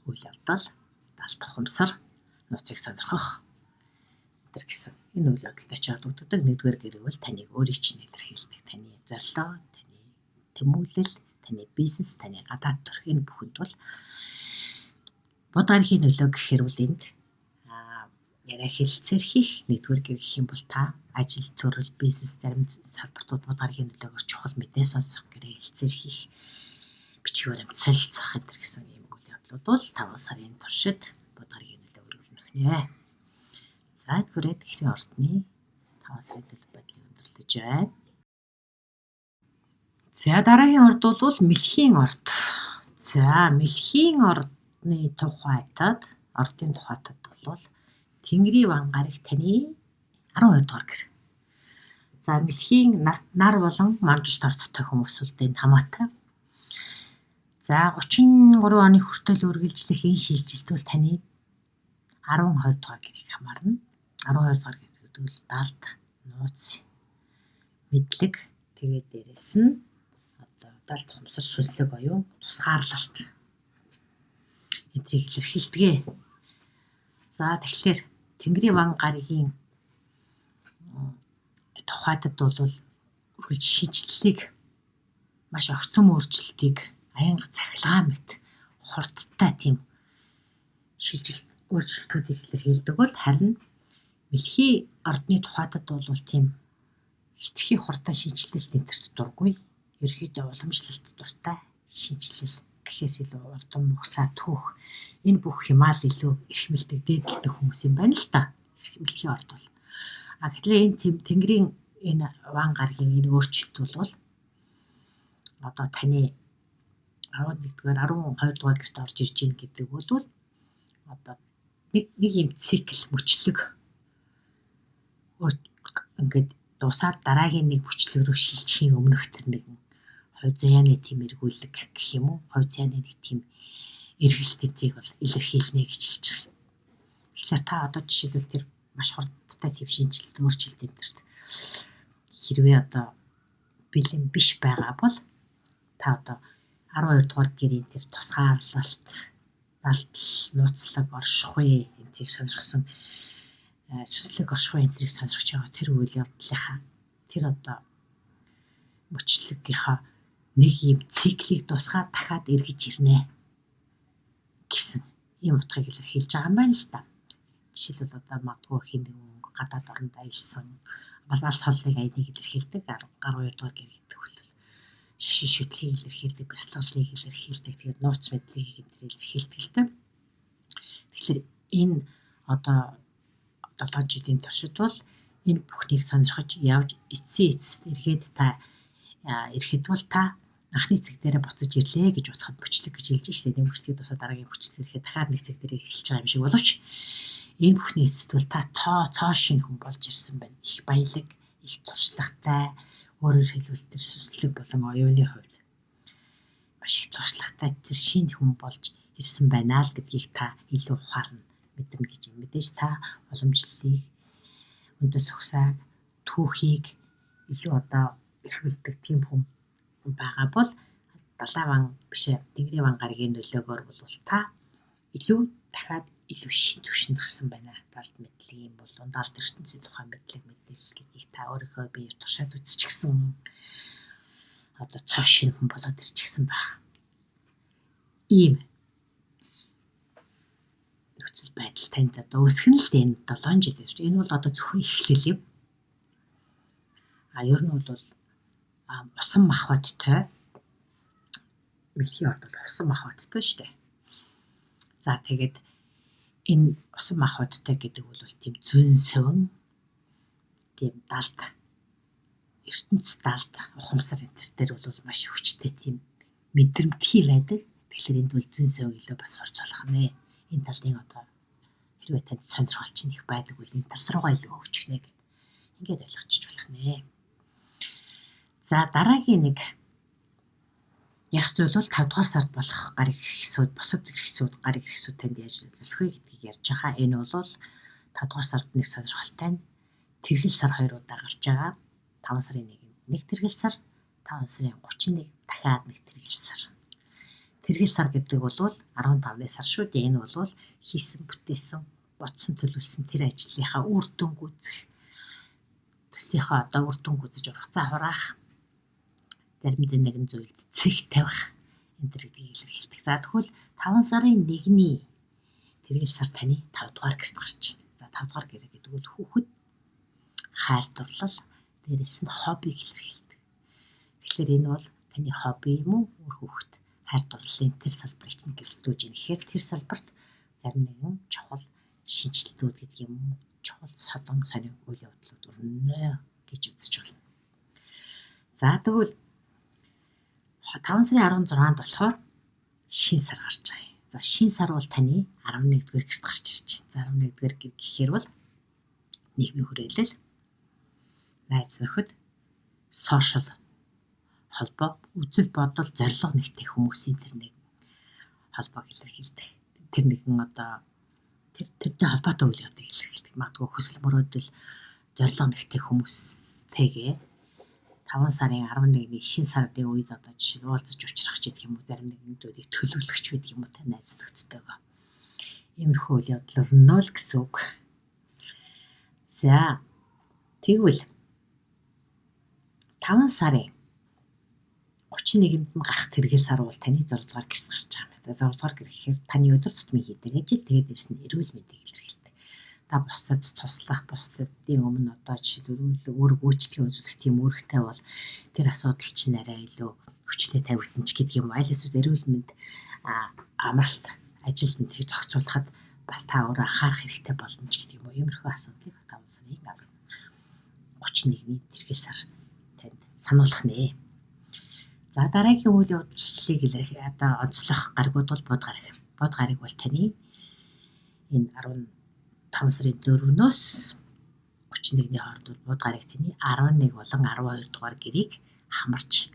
үйл явдал, далд ухамсар, нууцыг сонирхох гэсэн энэ үйл явдалтай ч холбогддог. 1-р гэр бол таныг өөрийн чинь илэрхийлдэг, таны зорилго, таны тэмүүлэл, таны бизнес, таны гадаад төрхийн бүхэнд бол бод гаригийн нөлөө гэхээр бол энд яриа хэлэлцээр хийх 1-р гэр гэх юм бол та ажил, төрөл, бизнес зарим салбартууд бод гаригийн нөлөөгөөр чухал мэдээ сонсох, гэрээ хэлэлцээр хийх, бичгээр амт солилцох энэ гэсэн юм үйл бол 5 сарын туршид бод гарагийн нөлөө өргөнөх. За түрээд эхрийн ордны 5 сарын төлөв байдлыг өндөрлөж байна. За дараагийн орд бол мэлхийн орд. За мэлхийн ордны тухайтад ордын тухайтад бол Тэнгэрийн ван гараг таны 12 дугаар гэр. За мэлхийн нар болон мандалд ордтой хүмүүсүүдийн хамаатай. За 33 оны хүртэл үргэлжлэх энэ шилжилт бол таны 12 дугаар гэрийг хамаарна. 12 дугаар гэр гэдэг далд, нууц, мэдлэг, тэгээд дээрэс нь далд ухамсар, сүнслэг оюун, тусгаарлалт эдрийг илэрхийлдэг. За тэгэхээр Тэнгэрийн ван гарагийн тухайтад бол үргэлж шинжлэлийг маш огцом өөрчлөлтийг аянга цахилгаан мэт хурдтай тийм шилжилт өөрчлөлтүүдийг илэрхийлдэг бол харин мэлхий ордны тухайтад бол тийм хитрхи хурдан шинжлэлт энтерт дургүй. Ерөнхийдөө уламжлалт дуртай шинжлэл гэхээс илүү урдан мөхсаа түүх энэ бүх юмаа л илүү эрхмэлдэг дээдэлдэг хүмүүс юм байна л та. Мэлхий орд бол. Тэгэхээр энэ Тэнгэрийн энэ ван гарагийн энэ өөрчлөлт бол одоо таны 11-р 12 дугаар гэрт орж ирж гин гэдэг бол одоо нэг юм цикл мөчлөг ингээд дуусаад дараагийн нэг мөчлөг рүү шилжихийн өмнөх тэр нэгэн хувь заяаны тийм эргүүлэг гэх юм уу? Хувь заяаны нэг тийм эргэлтийг бол илэрхийлнэ гэж хэлж байгаа юм. Тэгэхээр та одоо жишээлбэл тэр маш хурдтай тийм шинжилт өөрчлөлт энтерт хэрвээ одоо бэлэн биш байгаа бол та одоо 12 дугаар гэрийн тэр тусгаарлалт, далдал, нууцлаг, оршихуй энтрийг сонирхсон сүнслэг оршихуй энтрийг сонирхож байгаа тэр үйл явдлынхаа тэр одоо мөчлөгийнхаа нэг юм циклийг дуусгаад дахиад эргэж ирнэ гэсэн ийм утгыг илэрхийлж байгаа юм байна л да. Жишээлбэл одоо магадгүй хин нэгэн гадаад оронд аялсан бас алс холлыг аяныг илэрхийлдэг 12 дугаар гэр гэдэг бол шашин шүтлийг илэрхийлдэг, бяцлаглалыг илэрхийлдэг, тэгээд нууц мэдлэгийг илэрхийлдэг л дээ. Тэгэхээр энэ одоо 7 жилийн туршид бол энэ бүхнийг сонирхож явж эцэст эргээд та ирэхэд бол та анхны цэг дээрээ буцаж ирлээ гэж бодоход мөчлөг гэж хэлж штэ. Нэг мөчлөгийг дуусаад дараагийн мөчлөг ирэхэд дахиад нэг цэг дээрээ эхэлж байгаа юм шиг боловч энэ бүхний эцэст бол та цоо шин хүн болж ирсэн байна. Их баялаг, их туршлагатай, өөрөөр хэлбэл тэр сүнслэг болон оюуны хувьд маш их туршлагатай тэр шин хүн болж ирсэн байна л гэдгийг та илүү ухаарна, мэдэрнэ гэж юм. Мэдээж та уламжлалыг, үндэс ухсааг, түүхийг илүү одоо эрхэлдэг тийм хүн байгаа бол далайн ван бишээ Тэнгэрийн ван гарагийн нөлөөгөөр бол та илүү дахиад илүү шин түвшинд гарсан байна. Далд мэдлэг юм бол далд ертөнцийн тухай мэдлэг мэдээлэл гэдгийг та өөрийнхөө биеэр туршаад үзчихсэн. Одоо цоо шин хүн болоод ирчихсэн байна. Ийм нөхцөл байдал танд одоо үүсгэн л дээ энэ 7 жилээс. Энэ бол одоо зөвхөн эхлэл юм. Ер нь бол усан махбодтой мэлхий орд бол усан махбодтой шүү дээ. За тэгээд энэ усан махбодтой гэдэг бол тийм зүүн сөвөн тийм далд ертөнц далд ухамсар энтер дээр бол маш хүчтэй тийм мэдрэмтгий байдаг. Тэгэхээр энд бол зүүн сөвөн илүү бас хорц болох нэ. Энэ талын одоо хэрвээ танд сонирхол чинь их байдаг бол энэ тал руугаа илүү хөвчихнэ гэх. Ингээд ойлгочих болох нэ. За дараагийн нэг ярих зүйл бол 5 дугаар сард болох гариг хэрэгсүүд, бусад хэрэгсүүд, гариг хэрэгсүүд танд яаж нөлөөлөх вэ гэдгийг ярьж байгаа. Энэ бол 5 дугаар сард нэг сонирхолтой нь тэргэл сар 2 удаа гарч байгаа. 5 сарын 1-нд нэг тэргэл сар, 5 сарын 31 дахиад нэг тэргэл сар. Тэргэл сар гэдэг бол 15-ны сар шүү дээ. Энэ бол хийсэн, бүтээсэн, бодсон, төлөвлөсөн тэр ажлынхаа үр дүн гүйцэх, төслийнхаа одоо үр дүн гүйцэж ургацаа хураах, зарим нэгэн зүйлд цэг тавих энэ гэдгийг илэрхийлдэг. За тэгвэл 5 сарын 1-ний тэргэл сар таны 5 дугаар гэрт гарч байна. За 5 дугаар гэр гэдэг бол хүүхэд, хайр дурлал, дээрээс нь хоббиг илэрхийлдэг. Тэгэхээр энэ бол таны хобби юм уу? Үр хүүхэд, хайр дурлалын тэр салбарыг чинь гэрэлтүүлж ийн гэхээр тэр салбарт зарим нэгэн чухал шинжилтүүд гэдэг юм уу, чухал содон сонин үйл явдлууд өрнө гэж үзэж байна. За тэгвэл 5 сарын 16-нд болохоор шин сар гарч байгаа юм. За шин сар бол таны 11-р гэрт гарч ирж байна. За 11-р гэр гэхээр бол нийгмийн хүрээлэл, найз нөхөд, сошиал холбоо, үзэл бодол, зорилго нэгтэй хүмүүсийн тэр нэг холбоог илэрхийлдэг. Тэр нэгэн одоо тэртэй холбоотой үйл явдлыг илэрхийлдэг. Магадгүй хүсэл мөрөөдөл, зорилго нэгтэй хүмүүстэйгээ 5 сарын 11-ний шин сарын үед одоо жишээ уулзаж учрах ч гэдэг юм уу, зарим нэгэн зүйлийг төлөвлөгч байдаг юм уу та найз нөхдөдтэйгээ. Иймэрхүү үйл явдал өрнө л гэсэн үг. За тэгвэл 5 сарын 31-нд нь гарах тэрхэл сар бол таны 6 дугаар гэрт гарч байгаа юм. 6 дугаар гэр гэхээр таны өдөр тутмын хийдэг ажил, тэгээд дээрс нь эрүүл мэндийг илэрхийлдэг. Та бусдад туслах, бусдын өмнө одоо жишээлбэл үүрэг үйлчлэгээ үзүүлэх тийм үүрэгтэй бол тэр асуудал чинь арай илүү хүчтэй тавигдана ч гэдэг юм. Аль эсвэл эрүүл мэнд амралт ажилд нь тэрийг зохицуулахад бас та өөрөө анхаарах хэрэгтэй болно ч гэдэг юм уу. Иймэрхүү асуудлыг 5 сарын 31-ний тэрхэл сар танд сануулах нэ. За дараагийн үйл явдлыг илэрхийлэх одоо онцлох гаригуд бол бод гариг. Бод гариг бол таны энэ 15 сарын 4-өөс 31-ний хооронд бол бод гариг таны 11 болон 12 дугаар гэрийг хамарч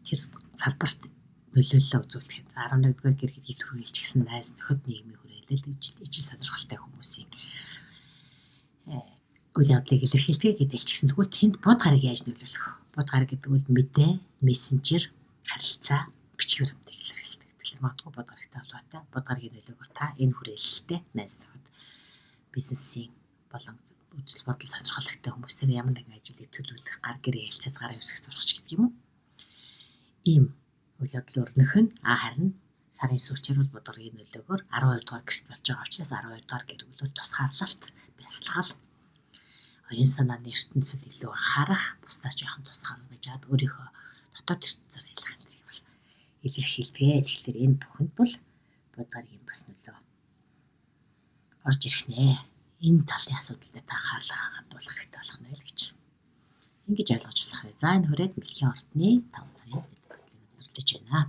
тэр салбарт нөлөөлөл үзүүлдэг. 11 дугаар гэр гэдгийг түрүүлж гисэн найз нөхөд, нийгмийн хүрээлэл, ижил сонирхолтой хүмүүсийн үйл явдлыг илэрхийлдэг гэдэг ч гэсэн тэгвэл тэнд бод гариг яаж нөлөөлөх вэ? Бод гариг гэдэг нь мэдээ, мессенжер, харилцаа, бичгээр хамтыг илэрхийлдэг. Тэгэхээр магадгүй бод гаригтай холбоотой бод гаригийн нөлөөгөөр та энэ хүрээлэлтэй найз нөхөд, бизнесийн болон үзэл бодол сонирхолтой хүмүүстэй ямар нэгэн ажлыг төлөвлөх, гар гэрээ хэлцээд гараа үүсгэх зургач гэдэг юм уу? Ийм үйл явдал өрнөх нь харин сарын сүүлчээр бол бод гаригийн нөлөөгөөр 12 дугаар гэрт болж байгаа учраас 12 дугаар гэр бүл тусгаарлалт, бясалгал, оюун санааны ертөнцид илүү анхаарах, бусдаас жоохон тусгаал байж хаад өөрийнхөө дотоод ертөнцөөр ялах юм бол илэрхийлдэг. Тэгэхээр энэ бүхэнд бол бод гаригийн бас нөлөө орж ирэх нэ. Энэ талын асуудал дээр та анхаарлаа хандуулах хэрэгтэй болох нэ л гэж. Ингэж ойлгож болох вэ. За энэ хүрээд Мэлхийн ордны 5 сарын төлөвлөгөөг өндөрлөж байна.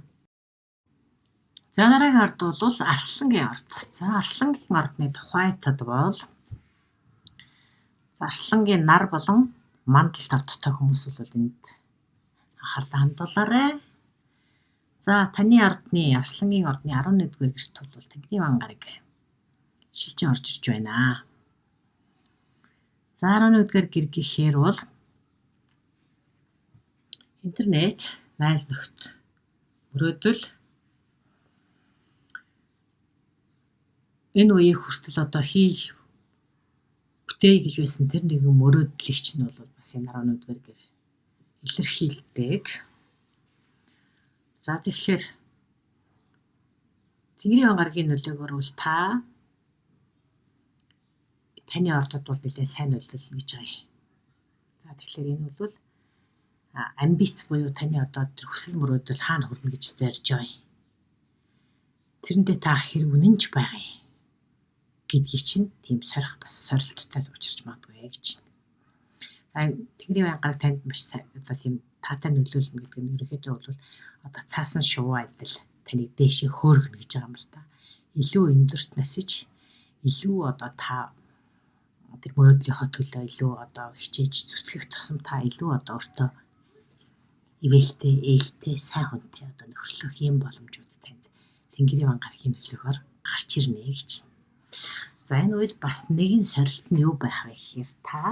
За дараагийн орд бол Арслангийн орд. За Арслангийн ордны тухайтад бол Арслангийн нар болон мандалд ордтой хүмүүс бол энд анхаарлаа хандуулаарай. За таны ордны Арслангийн ордны 11-р гэрт бол Тэнгэрийн ван гараг шилжин орж ирж байна. За 11-р гэр гэхээр бол интернет, найз нөхд, мөрөөдөл энэ үеийг хүртэл одоо бүтээе гэж байсан тэр нэгэн мөрөөдлийг чинь бол бас энэ 11-р гэр илэрхийлдэг. За тэгэхээр Тэнгэрийн ван гарагийн нөлөөгөөр бол таны ордод бол нэлээд сайн нөлөөлнө гэж байгаа юм. За тэгэхээр энэ бол амбиц буюу таны одоо тэр хүсэл мөрөөдөл хаана хүрнэ гэж зорж байгаа юм. Тэрэндээ та хэрэг үнэнч байгаа юм гэдгийг чинь тийм сорих бас сорилттой учирч магадгүй гэж байна. За Тэнгэрийн ван гараг танд маш одоо тийм таатай нөлөөлнө гэдэг нь ерөнхийдөө бол одоо цаасан шувуу адил таныг дээшээ хөөргөнө гэж байгаа юм л та. Илүү өндөрт насиж, илүү одоо та тэр мөрөөдлийнхөө төлөө илүү одоо хичээж зүтгэх тусам та илүү одоо өөртөө ивэлтэй, ээлтэй, сайн хүнтэй одоо нөхөрлөх юм боломжууд танд Тэнгэрийн ван гарагийн нөлөөгөөр гарч ирнэ гэж байна. За энэ үед бас нэгэн сорилт нь юу байх вэ гэхээр та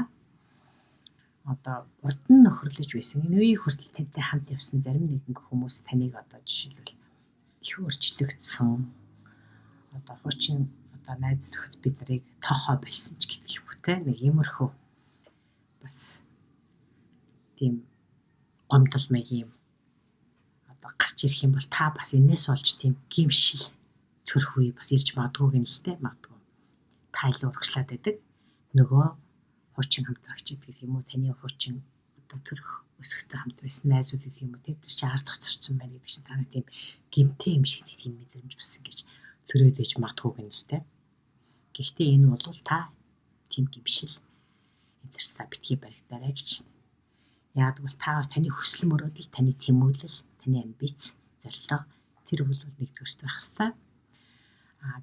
одоо урд нь нөхөрлөж байсан энэ үеийг хүртэл тантай хамт явсан зарим нэгэн хүмүүс таныг одоо жишээлбэл их өөрчлөгдсөн одоо хуучин одоо найз нөхөд бид нарыг тоохоо болсон ч гэдэг юм уу те нэг иймэрхүү бас тийм гомдол маяг юм одоо гарч ирэх юм бол та бас энэс болж тийм гимшил төрөх үе бас ирж магадгүй гэнэ л те магадгүй та илүү урагшлаад байдаг нөгөө хуучин хамтрагчид гэх юм уу таны хуучин одоо төрөх өсөхтэй хамт байсан найзууд гэх юм уу тэр чи ард хоцорсон байна гэдэг чинь танай тийм гэмтэй юм шиг тийм мэдрэмж бас ингэж төрөөд иж магадгүй гэнэ л те. Гэхдээ энэ бол та тийм гимшил энэ та битгий баригдаарай гэж. Яагаад гэвэл та таны хүсэл мөрөөдөл, таны тэмүүлэл, таны амбиц, зорилго тэр бол нэгдүгээрт байх хэвээр.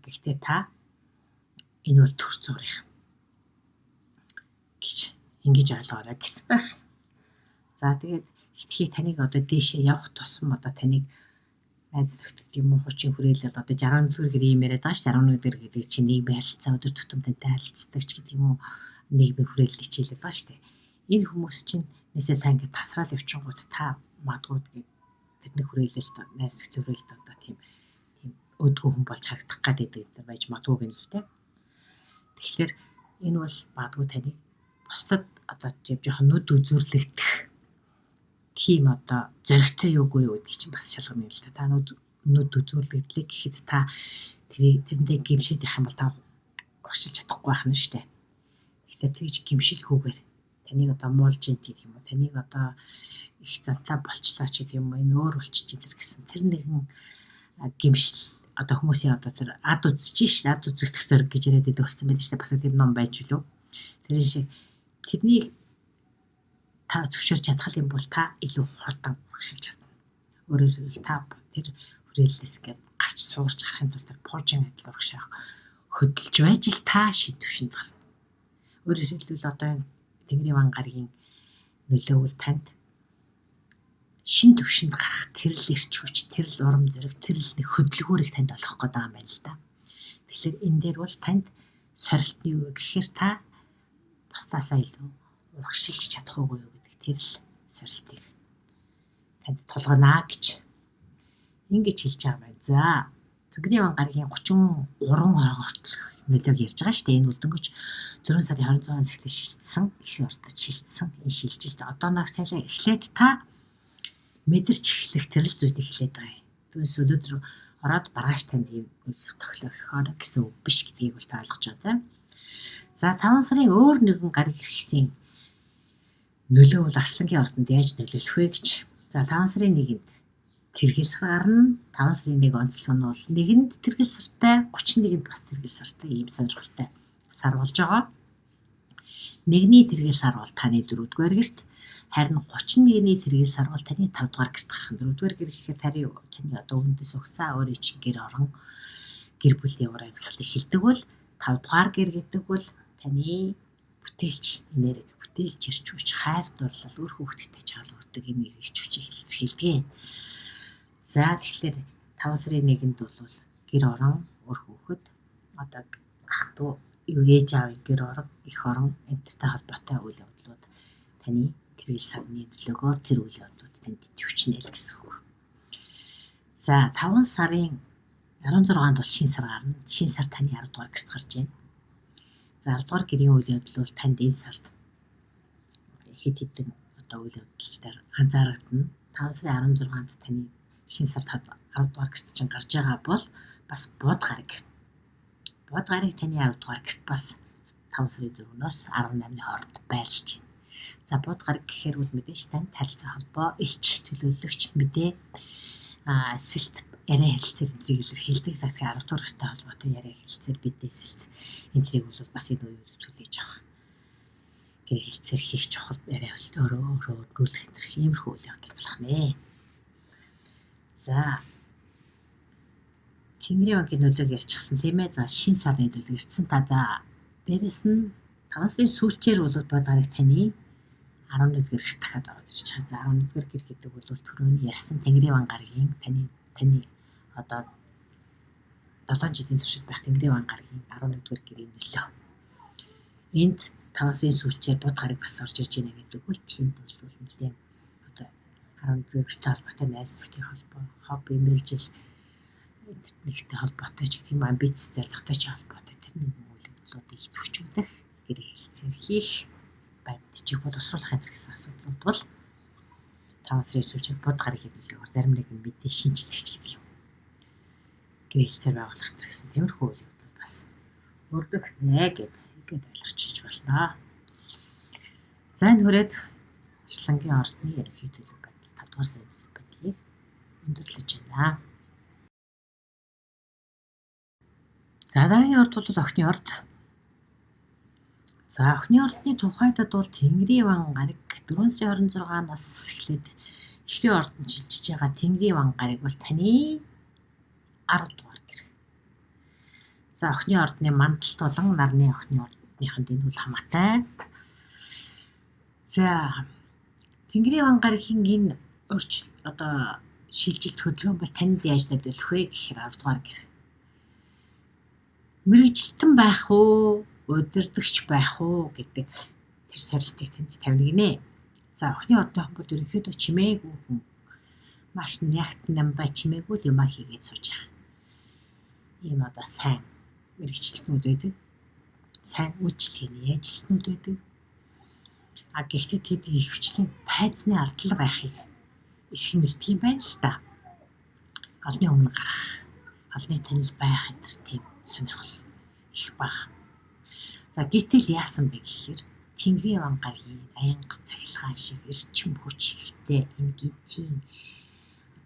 Гэхдээ та энэ бол төр зурих гэж ингэж ойлгоорой гэсэн байх. За тэгээд хитгэе таныг одоо дээшээ явах тусам одоо таныг найз нөхдөд юм уу хучин хүрээлэл одоо 64 гэрээ юм яриад байгаа ш 11 дэр гэдэг чинь нийгмийн харилцаа өдөр тутам тантай харилцдаг ч гэдэг юм уу нийгмийн хүрээлэл хичээлээд байгаа штэ. Энэ хүмүүс чинь нэсээ та ингэ тасраад явчихгууд та магадгүй тэрний хүрээлэлд найз нөхдөд хүрээлэлд одоо тийм өдгөө хүн болж харагдах гэдэг дээр байж магадгүй гэнэ л те. Тэгэхээр энэ бол магадгүй таныг бусдад одоо тийм жоохон нүд үзүүрлэгдэх тийм одоо зоригтой юугүй юу гэдгийг чинь бас шалгана юм л та. Та нүд үзүүрлэгдлээ гэхэд та тэрэндээ гимшээд явах юм бол та урагшилж чадахгүй байх нь шүү дээ. Тэгэхээр тэгж гимшилгүйгээр таныг одоо муулж идэх юм уу? Таныг одоо их зантай болчлаа ч гэдэг юм уу? Энэ өөр болчих идэр гэсэн. Тэр нэгэн гимшил одоо хүмүүсийн одоо тэр ад үзэж ш ад үзэгдэх зориг гэж яриад байдаг болсон байдаг шүү дээ. Бас тийм ном байж үлээ. Тэр шиг тэрнийг та зөвшөөрч чадах юм бол та илүү хурдан урагшилж чадна. Өөрөөр хэлбэл та тэр хүрээллээс гээд гарч суугарч гарахын тулд тэр пуужин адил урагшаах хөдөлж байж л та шид төвшөнд гарна. Өөрөөр хэлбэл одоо энэ Тэнгэрийн ван гарагийн нөлөөвөл танд шин төвшөнд гарах тэрл эрч хүч, тэрл урам зориг, тэрл нэг хөдөлгөөрийг танд олох гээд байгаа юм байна л да. Тэгэхээр энэ дээр бол танд сорилтны юу гэхээр та бусдаасаа илүү урагшилж чадах уугүй юу гэдэг тэрл сорилтыг танд тулганаа гэж ингэж хэлж байгаа байна. За Тэнгэрийн ван гарагийн 33 орон ортлох нөлөөг ярьж байгаа шүү дээ. Энэ үлдэнгөж 4 сарын 26-наас эхлээд шилжсэн, их уртад шилжсэн энэ шилжилт одоонаас цайлаа эхлээд та мэдэрч эхлэх тэрл зүйлийг хэлээд байгаа юм. Түүнээс өнөөдөр ороод маргааш танд ийм үйлдэл тоглохоор гэсэн үг биш гэдгийг бол та ойлгож байгаа тийм. За 5 сарын өөр нэгэн гараг иргэсийн нөлөө бол Арслангийн ордонд яаж нөлөөлөх вэ гэж. За 5 сарын 1-нд тэргэл сар гарна. 5 сарын 1 онцлог нь бол 1-нд тэргэл сартай, 31-нд бас тэргэл сартай ийм сонирхолтой сар болж байгаа. 1-ний тэргэл сар бол таны 4-р гэрт, харин 31-ний тэргэл сар бол таны 5-р гэрт гарах. 4-р гэр гэхээр таны одоо үндэс угсаа өөрөө чинь гэр орон гэр бүлийн яваар амьсгал эхэлдэг бол 5-р гэр гэдэг бол таны бүтээлч энерги, бүтээлч ирч хүч, хайр дурлал, үр хөвгттэй чаалуулдаг энэ ирч хүчийг илэрхийлдэг. За тэгэхээр 5 сарын 1-нд бол гэр орон, үр хөвгт одоо ах トゥ юу ээж аавын гэр орон, их орон энтертэй холбоотой үйл явдлууд таны тэргэл сарны нөлөөгөөр тэр үйл явдлууд танд төвчнэл гэсэн үг. За 5 сарын 16-нд бол шинэ сар гарна. Шинэ сар таны 10-р гэрт гарч байна. За 10-р гэрийн үйл явдал бол танд энэ сард хэд хэдэн одоо үйл явдлаар анзаарагдана. 5 сарын 16-нд таны шинэ сард 10-р гэрт чинь гарч байгаа бол бас бод гараг. Бод гараг таны 10-р гэрт бас 5 сарын 4-өөс 18-ны хооронд байрлаж байна. За бод гараг гэхээр бол мэдээж тань харилцаа холбоо, элч, төлөөлөгч, мэдээ, эсэлт, яриа хэлцээр энтрийг илэрхийлдэг. За тэгэхээр 10 дугаар гэртэй холбоотой яриа хэлцээр бид эсэлт энтрийг бол бас энэ үеийг түлээж авах. Гэр хэлцээр хийх чухал яриа өөрөө өөрлөх энтрих иймэрхүү үйл явдал болох нэ. За Тэнгэрийн вангийн нөлөөг ярьчихсан тийм ээ. За шинэ сарны нөлөг ирсэн. За дээрэс нь 5 сарын сүүлчээр бол бод гараг таны 11-р гэрт дахиад ороод ирж байгаа. За 11-р гэр гэдэг бол түрүүний ярьсан Тэнгэрийн ван гарагийн таны одоо 7 жилийн туршид байх Тэнгэрийн ван гарагийн 11-р гэрийн нөлөө. Энд 5 сарын сүүлчээр бод гараг бас орж ирж байна гэдэг үл тэнд бол нэлээд одоо 11-р гэртэй холбоотой найз нөхдөд холбоо, хобби, мэргэжил нэгтэй холбоотой ч гэх юм амбиц зорилготой ч холбоотой тэр нэгэн үйл явдлуудыг идэвхжүүлэх, гэр хэлцээр хийх, баримтжих, боловсруулах гэсэн асуудлууд бол 5 сарын сүүлчээр бод гарагийн нөлөөгөөр зарим нэгэн мэдээ шинжлэх гэдэг юм. Гэр хэлцээр байгуулах гэсэн тиймэрхүү үйл явдал бас өргөх нэ гэдэг ойлгочих болно. За энэ хүрээд Арслангийн ордны ерөнхий төлөв байдал 5 дугаар сарын төлөв байдлыг өндөрлөж байна. За дараагийн орд бол охины орд. За охины ордны тухайдад бол Тэнгэрийн ван гариг 4 сарын 26-наас эхлээд эхрийн ордонд шилжиж байгаа Тэнгэрийн ван гариг бол таны 10 дугаар гэр. За охины ордны мандалт болон нарны охины ордныханд энэ бол хамаатай. За Тэнгэрийн ван гаригийн энэ шилжилт хөдөлгөөн бол танд яаж нөлөөлөх вэ гэхээр 10 дугаар гэр. Мэргэжилтэн байх уу, удирдагч байх уу гэдэг тэр сорилтыг танд тавина гинэ. За охины ордынхан бол ерөнхийдөө чимээгүй хүн маш нягт намбай чимээгүй юм хийгээд сууж байгаа. Ийм сайн мэргэжилтнүүд байдаг. Сайн үйлчлэгээний ажилтнууд байдаг. Гэхдээ тэд ихэвчлэн тайзны ардлага байхыг эрх мэддэг юм байна л та. Олны өмнө гарах, олны танил байх энэ тийм сонирхол их бага. За гэтэл яасан бэ гэхээр Тэнгэрийн ван гаригийн аянга цахилгаан шиг эрчим хүч ихтэй энэ гинтийн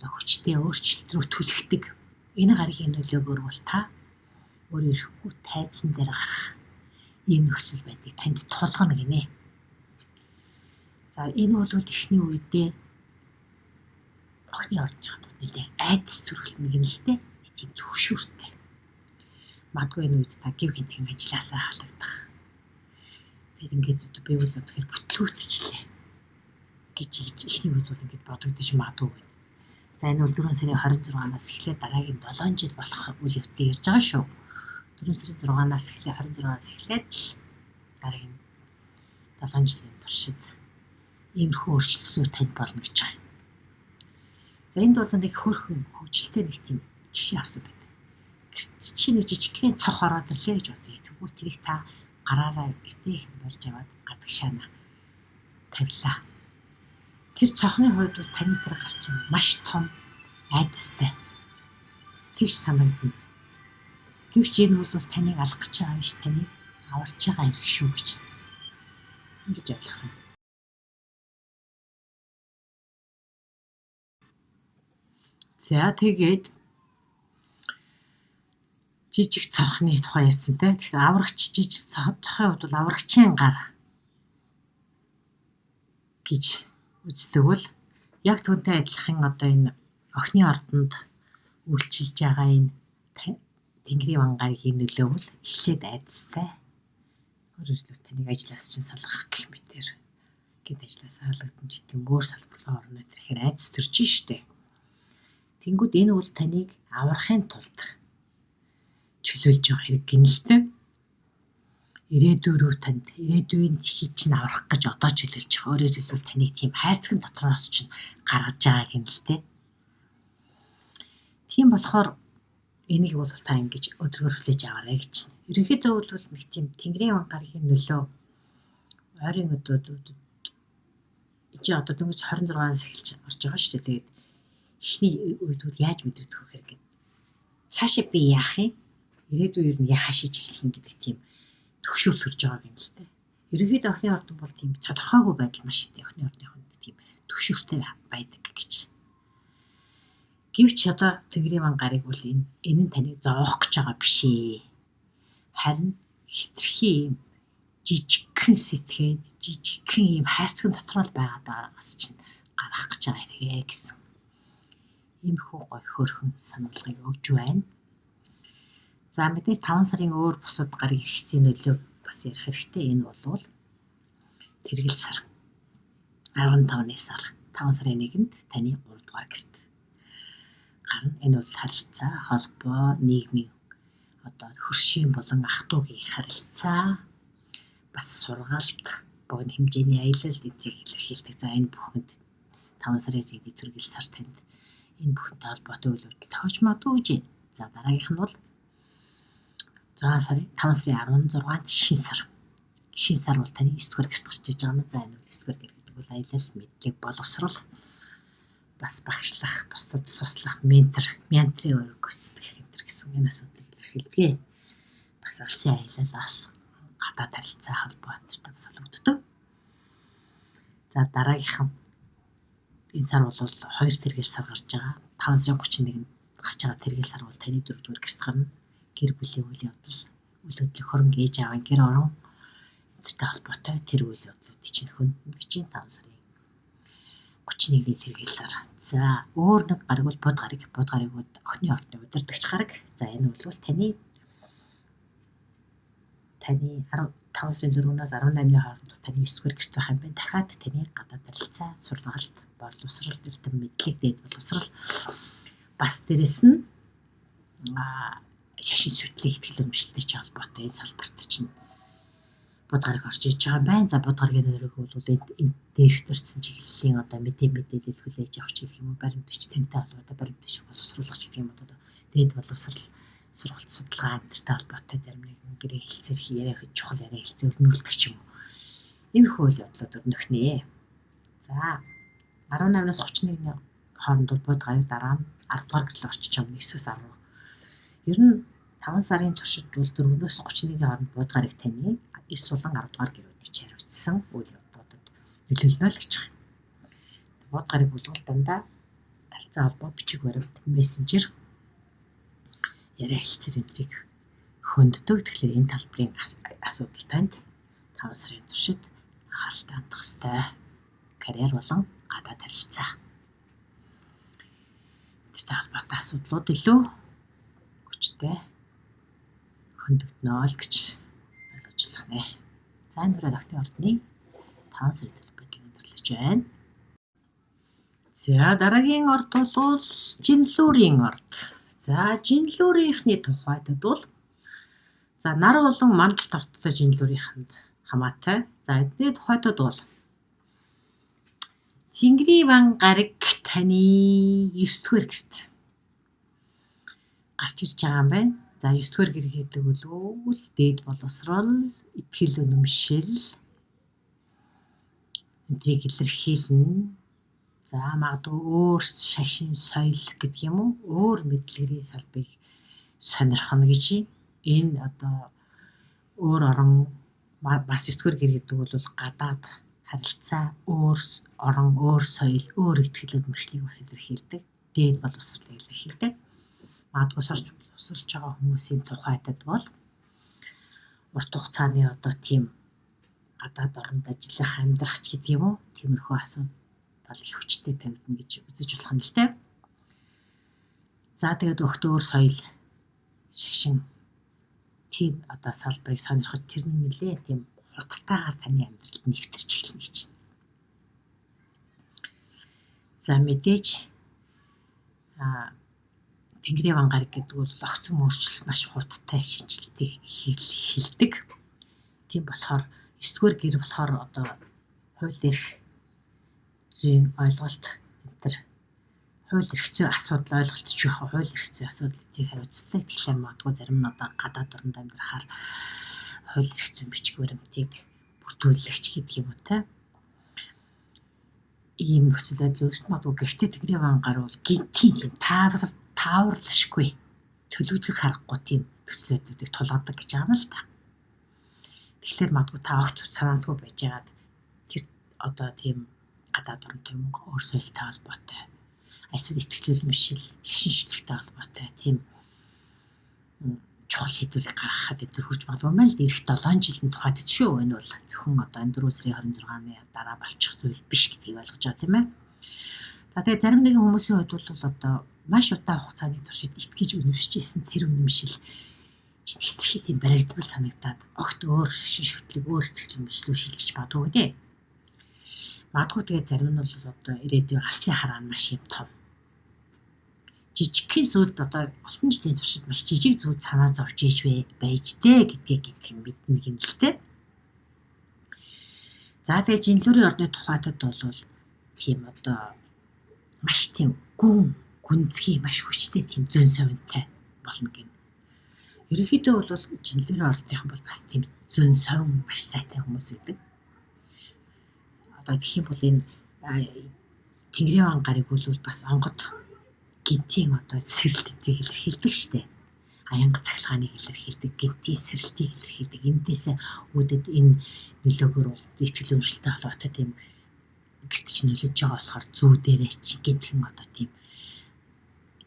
хүчтэй өөрчлөлт рүү түлхдэг энэ гаригийн нөлөөгөөр бол та өөр ирэхгүй тайзан дээр гарах ийм нөхцөл байдгийг танд тулгана гинэ. За энэ бол эхний үедээ охины ордныханд нэлээд айдас төрөлтнө гэнэлтэй тийм төгшүүртэй. Магадгүй энэ үед та гів гинтгийн ажилласаа халагдах. Тэгээд ингээд би бол тэгэхээр бүтлгүүцчлээ гэж эхний үед бол ингээд бодогдож магадгүй. За энэ бол 4 сарын 26-наас эхлээд дараагийн 7 жил болох үйл явдлыг ярьж байгаа шүү. 4 сарын 6-наас эхлээд 26-наас эхлээд дараагийн 7 жилийн туршид иймэрхүү өөрчлөлтүүд танд болно гэж байна. За энд бол нэг хөөрхөн хөгжилтэй нэг тийм жишээ авсан байдаг. Чи нэг жижигхэн цох ороод ирлээ гэж бодъё. Тэгвэл тэрийг та гараараа эвтэйхэн барьж аваад гадагшаана тавилаа. Тэр цохны хувьд бол таны тэр гарч маш том айдастай. Тэгж санагдана. Гэвч энэ бол таныг алах гэж байгаа юм ш, таныг аварч байгаа хэрэг шүү гэж ингэж ойлгох юм. За тэгээд жижиг цохны тухай ярьсан те. Тэгэхээр аврагч жижиг цохын хувьд бол аврагчийн гар гэж үздэг бол яг түүнтэй адилхан энэ охины ордонд үйлчилж байгаа энэ Тэнгэрийн ван гаригийн нөлөө бол эхлээд айдастай. Өөрөөр хэлбэл таныг ажлаас чинь салгах гэх мэтэр гээд ажлаас халагдсан ч гэдэм өөр салбарлаа орно гэхээр айдас төрж штэ. Тэнгүүд энэ бол таныг аврахын тулд чөлөөлж байгаа хэрэг гинэлтэй. Ирээдүйн рүү танд ирээдүйн чихийг чинь аврах гэж одоо чөлөөлж байгаа. Өөрөөр хэлбэл таныг тийм хайрцагт дотроос чинь гаргаж байгаа гинэлтэй. Тийм болохоор энийг бол та ингэж өдрөөр хүлээж аваарай гэж. Ерөнхийдөө бол нэг тийм Тэнгэрийн ван гаригийн нөлөө ойрын өдрүүдэд чи одоо дөнгөж 26-аас эхэлж орж байгаа шүү дээ. Тэгээд эхний үед бол яаж мэдрэгдэх вэ хэрэг. Цаашаа би яах юм? Ирээдүйн ер нь яашиж эхлэх юм гэдэг тийм төгшөөр төрж байгаа юм л дээ. Ерөнхийдөө охины ордон бол тийм тодорхойгүй байдал маш их охины ордны хүнд тийм төгшөөртэй байдаг гэж. Гэвч одоо Тэнгэрийн ван гариг бол энэ нь таныг зовоох гэж байгаа биш ээ. Харин хитрхи юм жижигхэн сэтгэхэд жижигхэн юм хайрцаг дотроо л байгаад байгаагаас чинь гарах гэж байгаа хэрэг гэсэн. Иймэрхүү гой хөөрхөн сануулгыг өгж байна. За мэдээж 5 сарын өөр бусад гариг хэрэгцээний нөлөөг бас ярих хэрэгтэй. Энэ бол тэргэл сар 15-ны сар 5 сарын 1-нд таны 3 дугаар гэрт гарна. Энэ бол харилцаа, холбоо, нийгмийн хөршийн болон ах トゥ угийн харилцаа, бас сургаалт, богино хэмжээний аялал эдрийг илэрхийлдэг. За энэ бүхэнд 5 сарын 1-ний тэргэл сар танд энэ бүхэнтэй холбоотой үйл явдал тохиож магадгүй гэж байна. За дараагийнх нь бол 5 сарын 16-нд шин сар. Шин сар бол таны 9 дугаар гэрт гарч иж байгаа юм. За энэ бол 9 дугаар гэр гэдэг бол аялал, мэдлэг, боловсрол, бас багшлах, бусдад туслах, менторын үүрэг гүйцэтгэх энэ гэсэн энэ асуудал илэрхийлдэг. Бас алсын аялалаас гадаад харилцаа холбоотой бас холбогддог. За дараагийнхан энэ сар бол 2 тэргэл сар гарч байгаа. 5 сарын 31-нд гарч байгаа тэргэл сар бол таны 4-р гэрт гарна. Гэр бүлийн үйл явдал, үйл хөдлөх хөрөнгө ээж аавын гэр орон энтертэй холбоотой тэр үйл явдлууд чинь хөндлөн гэж 5 сарын 31-ний тэргэл сар. За өөр нэг гариг бол бод гариг. Бод гариг бол охины ортны удирдагч гариг. За энэ бол таны 5 сарын 4-өөс 18-ны хооронд таны 9-р гэрт байх юм байна. Дахиад таны гадаад харилцаа, сургалт, боловсрал, эрдэм мэдлэг, дээд боловсрал бас дээрэс нь шашин сүтлийг ихтгэл өмчлөлтэй ч холбоотой энэ салбарт чинь бод гариг орж иж байгаа юм байна. За бод гаригийн нөрөг бол энэ дээрх төрсэн чиглэлийн одоо мэдээлэл хүлээж авах гэх юм уу, баримтч тэнтэй холбоотой баримтч боловсруулах гэх юм уу, дээд боловсрал сургалт судалгаа энтертэй холбоотой зарим нэгэн гэрээ хэлцээр яриа чухал яриа хэлцээ өрнүүлдэг ч юм уу. Иймэрхүү үйл явдлууд өрнөхнэ. За 18-наас 31-ний хооронд бод гариг дараа нь 10 дугаар гэрлээ орчиж байгаа 9-өөс 10. Ер нь 5 сарын туршид бол 4-өөс 31-ний хооронд бод гариг таны 9 болон 10 дугаар гэрүүдийг хариуцсан үйл явдлуудад нөлөөлнө л гэж байна. Бод гариг бол дандаа харилцаа холбоо, бичиг баримт, мессенжер яриа хэлцээр энтрийг хөнддөг. Тэгэхээр энэ талбарын асуудал танд 5 сарын туршид анхааралтай хандах ёстой. Карьер болон гадаад харилцаа. Энтертэй холбоотой асуудлууд илүү хүчтэй хөндөгднө л гэж ойлгочлох нэ. За энэ бүрээ охины ордны 5 сарын төлбөрийг өндөрлөж байна. За дараагийн орд бол жинлүүрийн орд. За жинлүүрийнхний тухайд бол за нар болон мандалт орттой жинлүүрийнхэнд хамаатай. За эдний тухайд бол Цэнгэрийн ван гариг таны 9-р гэрт гарч ирж байгаа юм байна. За 9-р гэр гэдэг бол дээд боловсрол, ихтгэл үнэмшил энтрийг илэрхийлнэ. За магадгүй өөр шашин, соёл гэдэг юм уу, өөр мэдлэгний салбарыг сонирхно гэж энэ одоо өөр орон бас 9-р гэр гэдэг бол гадаад харилцаа, өөр орон, өөр соёл, өөр ихтгэл үнэмшлийг бас илэрхийлдэг. Дээд боловсролыг илэрхийлдэг. Магадгүй сурч боловсролж байгаа хүмүүсийн тухайд бол урт хугацааны одоо тийм гадаад оронд ажиллах, амьдрах ч гэдэг юм уу, тиймэрхүү асуудал их хүчтэй тавигдана гэж үзэж болох юм л те. За тэгээд өгтөөр соёл, шашин тийм одоо салбарыг сонирхож тэр нь нэлээ тийм хурдтайгаар таны амьдралд нэвтэрч эхэлнэ гэж байна. За мэдээж Тэнгэрийн ван гариг гэдэг бол огцом өөрчлөлт маш хурдтай шинжилтийг хэлдэг. Тийм болохоор 9-р гэр болохоор одоо хууль эрх зүйн ойлголт энэ хууль эрх зүйн асуудал ойлголтч байх хууль эрх зүйн асуудлыг хариуцдаг. Тэгэхээр магадгүй зарим нь одоо гадаад оронд амьдрахаар хууль эрх зүйн бичиг баримтыг бүрдүүлэгч гэдэг юм уу те. Ийм нөхцөл байдал үүсч магадгүй. Гэхдээ Тэнгэрийн ван гариг бол гинтийн юм тааварлашгүй төлөвлөх харахгүй тийм нөхцөл байдлуудыг тулгадаг гэж байгаа юм л та. Тэгэхээр магадгүй та огт санаандгүй байж байгаад тэр одоо тийм гадаад орон юм өөр соёлтой холбоотой эсвэл ихтгэл үнэмшил, шашин шүтлэгтэй холбоотой тийм чухал шийдвэрийг гаргахад энэ хурж болов мэл ирэх 7 жилийн тухайд шүү. Энэ бол зөвхөн одоо энэ 4 сарын 26-ны дараа болчих зүйл биш гэдгийг ойлгож байгаа тийм ээ. За тэгээ зарим нэгэн хүмүүсийн хувьд бол одоо маш удаан хугацааны туршид итгэж үнэмшижсэн тэр үнэмшил чинь хэцүү тийм баригдмал санагдаад огт өөр шашин шүтлэг, өөр ихтгэл үнэмшлүү шилжиж магадгүй дээ. Магадгүй тэгээ зарим нь бол одоо ирээдүйн алсын хараа маш юм том. Жижигхэн зүйлд одоо олон жилийн туршид маш жижиг зүйл санаа зовж иж байж дээ гэдгийг мэднэ гинэлтэй. За тэгээ жинлүүрийн орны тухайд бол тийм одоо маш тийм гүнзгий маш хүчтэй тийм зөн совинтай болно гин. Ерөнхийдөө бол жинлүүрийн орныхан бол бас тийм зөн совин маш сайтай хүмүүс гэдэг. Одоо гэх юм бол энэ Тэнгэрийн ван гариг бол бас онгод гинтийн одоо сэрэлтийг илэрхийлдэг штеп. Аянга цахилгааныг илэрхийлдэг, гинтийн сэрэлтийг илэрхийлдэг. Эндээс үүдээд энэ нөлөөгөөр бол ихтгэл үнэмшилтэй холбоотой тийм гэртч нөлөж байгаа болохоор зүү дээрээ чи гинтхэн одоо тийм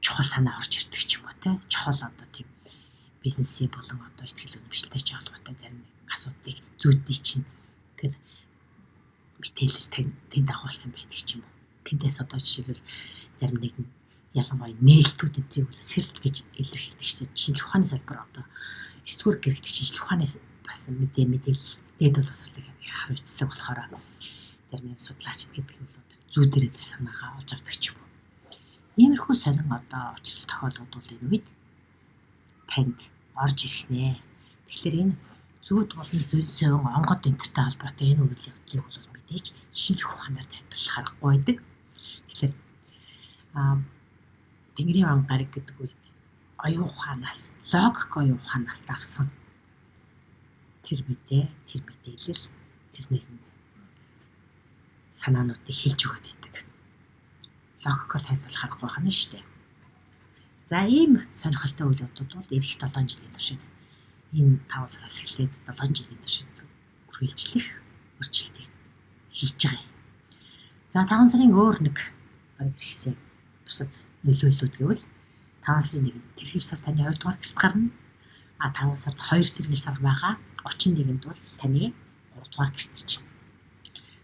чухал санаа орж ирдэг ч юм уу те. Чухал одоо тийм бизнесийн болон одоо ихтгэл үнэмшилтэй ч холбоотой зарим нэгэн асуудлыг зүүдний чинь тэр мэдээлэл тэнд агуулсан байдаг ч юм уу. Тэндээс одоо жишээлбэл зарим нэгэн ялангуяа нээлтүүд энтрийг үл сэрэлт гэж илэрхийлдэг шүү дээ. Шинжлэх ухааны салбар одоо 9 дугаар гэрэгдэх шинжлэх ухааны бас мэдээлэл дээд боловсролыг хар үцдэг болохоор зарим нэг судлаачд гэдэг нь бол одоо зүү дээр тэр санаагаа олж авдаг ч юм уу. Иймэрхүү сонин одоо учрал тохиолдлууд бол энэ үед танд орж ирэх нэ. Тэгэхээр энэ зүүд болон зөнсөн онгод энтертэй холбоотой энэ үйл явдлыг бол мэдээж шинжлэх ухаанаар тайлбарлах аргагүй байдаг. Тэгэхээр Тэнгэрийн ван гараг гэдэг үйл оюун ухаанаас, логик оюун ухаанаас давсан тэр мэдээлэл, тэр нэгэн санаануудыг хэлж өгöd байдаг. Логикоор тайлбарлах арга байх нь шүү дээ. За ийм сонирхолтой үйл явдлууд бол эх 7 жилийн туршид энэ 5 сараас эхлээд 7 жилийн туршид үргэлжлэх өөрчлөлтийг хийж байгаа юм. За 5 сарын өөр нэг баяр хэсэг бусад нөлөөллүүд гэвэл 5 сарын 1-нд тэрхэл сар таны 2 дугаар гэрт гарна. 5 сард 2 тэрхэл сар байгаа. 31-нд бол таны 3 дугаар гэрт чинь.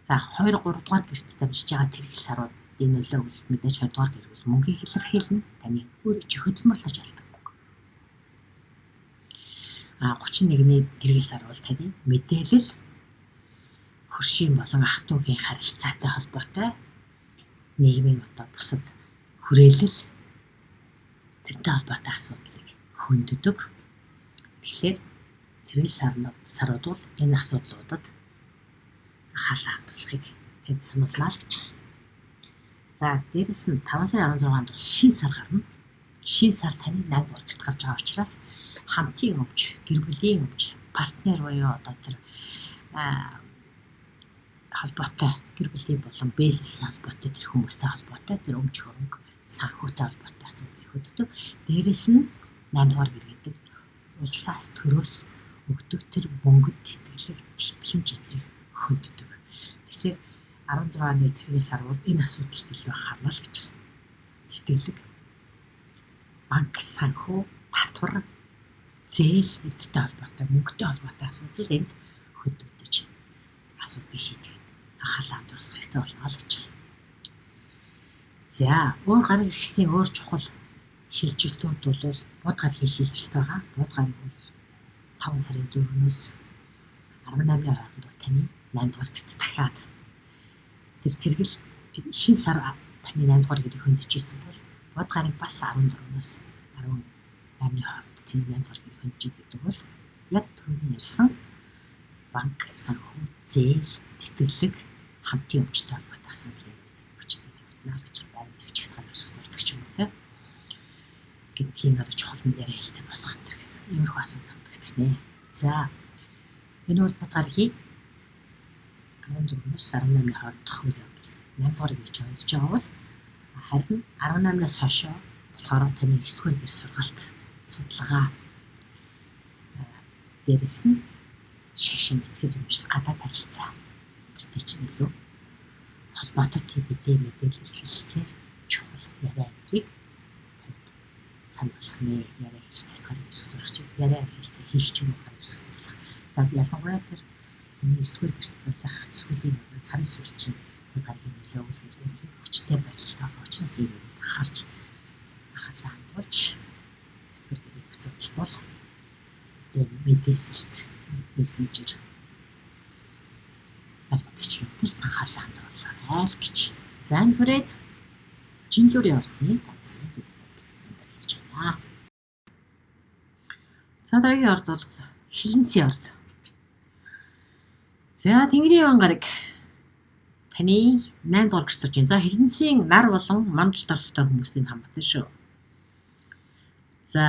За 2 3 дугаар гэрт дамжиж байгаа тэрхэл саруудын нөлөө бол мэдээж 2 дугаар гэр бол мөнгийг илэрхийлнэ. Таны өөрөө чи хөдөлмөрлөж алдаг мөнгө. 31-ний тэрхэл сар бол таны мэдээлэл, хөршийн болон ах トゥ угийн харилцаатай холбоотой нийгмийн одоо бусад хүрээлэл тэрнтэй холбоотой асуудлыг хөндөдөг. Тэгэхээр тэрхэл сарууд бол энэ асуудлуудад анхаарлаа хандуулахыг тэд сануулнаа л гэж байна. За дээрэс нь 5 сарын 16-нд бол шин сар гарна. Шин сар таны 8 дугаар гэрт гарч байгаа учраас хамтын өмч, гэр бүлийн өмч, партнер буюу одоо тэр холбоотой гэр бүлийн болон бизнесийн холбоотой тэр хүмүүстэй холбоотой тэр өмч хөрөнгө санхүүтэй холбоотой асуудлыг хөддөг. Дээрэс нь 8 дугаар гэр гэдэг улсаас төрөөс өгдөг тэр мөнгөд тэтгэлэг тэтгэмж эзрийг хөддөг. Тэгэхээр 16-ны тэрхэл сар бол энэ асуудалд илүү анхаарна л гэж байна. Тэтгэлэг, банк санхүү, татвар, зээл энтертэй холбоотой мөнгөтэй холбоотой асуудал энд хөдөлгдөж асуудыг шийдэх анхаарлаа хандуулах хэрэгтэй болно л гэж байна. За өөр гараг иргэсийн өөр чухал шилжилтүүд бол бод гарагийн шилжилт байгаа. Бод гараг бол 5 сарын 4-өөс 18-ны хооронд бол таны 8 дугаар гэрт дахиад тэр тэргэл шин сар таны 8 дугаар гэрийг хөндөжсэн бол бод гараг бас 14-өөс 18-ны хооронд таны 8 дугаар гэрийг хөндөж гэдэг бол яг түрүүний ярьсан банк, санхүү, зээл, тэтгэлэг, хамтын өмчтэй холбоотой асуудлыг хүчтэй явуулна гэж байна. Төвчх хаан өсөх зурдаг ч юм уу те. Гэдгийг одоо чухал яриа хэлцээ болох энэ гэсэн иймэрхүү асуудал ханддаг нэ. За энэ бол бод гарагийн 14-өөс 18-ны хоорондох үйл явдал 8 дугаар гэж онцож байгаа бол харин 18-наас хойшоо болохоор таны 9 дугаар гэр сургалт судалгаа дээрэс нь шашин ихтгэл өмчил гадаад харилцаа гэдэг чинь илүү холбоотой тийм мэдээлэл хэлэлцээр чухал яриа гэдгийг сануулах нэ. Яриа хэлэлцээр гарыг өсгөх зурагч яриа хэлэлцээ хийх ч юм уу гарыг өсгөх зураг. За ялангуяа тэр таны 9 дугаар гэрт болох сүүлийн сарын сүүл чинь гаргийн нөлөө үзүүлэлт хүчтэй байдалтай учраас ийм юм анхаарч анхаарлаа хандуулж 9 дугаар гэрийн асуудал бол мэдээсэлт мессенжер баримтч гэдэг анхаарлаа хандуулаарай л гэж. За энэ хүрээд жинлүүрийн ордны 5 сарын төлөвлөлт байна. За дараагийн орд бол хилэнцгийн орд. За Тэнгэрийн ван гараг таны 8 дугаар гэрт орж байна. За хилэнцгийн нар болон мандал талтай хүмүүсийн хамаатай шүү. За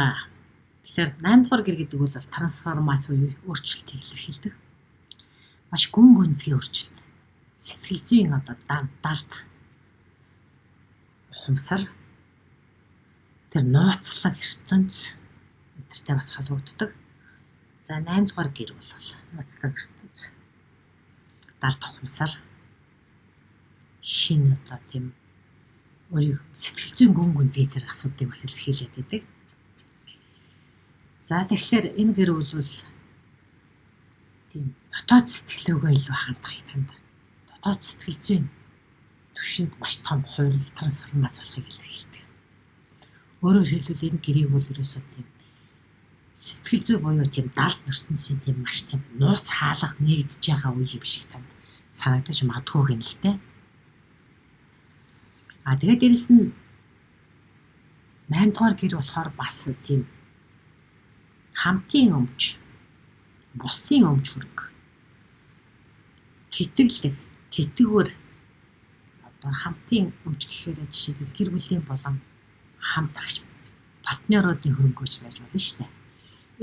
тэгэхээр 8 дугаар гэр гэдэг бол трансформац буюу өөрчлөлтийг илэрхийлдэг. Маш гүн гүнзгий өөрчлөлт. Сэтгэл зүйн одоо далд ухамсар тэр нууцлаг ертөнц энтертэй бас холбогддог. За 8 дугаар гэр бол нууцлаг ертөнц далд ухамсар шинэ одоо тийм өөрийг сэтгэл зүйн гүн гүнзгий тэр асуудыг бас илэрхийлээд байдаг. За тэгэхээр энэ гэр бүл бол тийм дотоод сэтгэл рүүгээ илүү хандахыг танд дотоод сэтгэл зүйн түвшинд маш том хувирал трансформац болохыг илэрхийлдэг. Өөрөөр хэлбэл энэ гэрийг бол ерөөсөө тийм сэтгэл зүй буюу тийм далд ертөнцийн тийм маш тийм нууц хаалга нэгдэж байгаа үе юм шиг танд санагдаж магадгүй гэнэ л дээ. Тэгээд дээрэс нь 8 дугаар гэр болохоор бас тийм хамтын өмч, бусдын өмч хүрэг, тэтгэлэг, тэтгэвэр одоо хамтын өмч гэхээр жишээлбэл гэр бүлийн болон хамтрагч партнеруудын хөрөнгөж байж болно шүү дээ.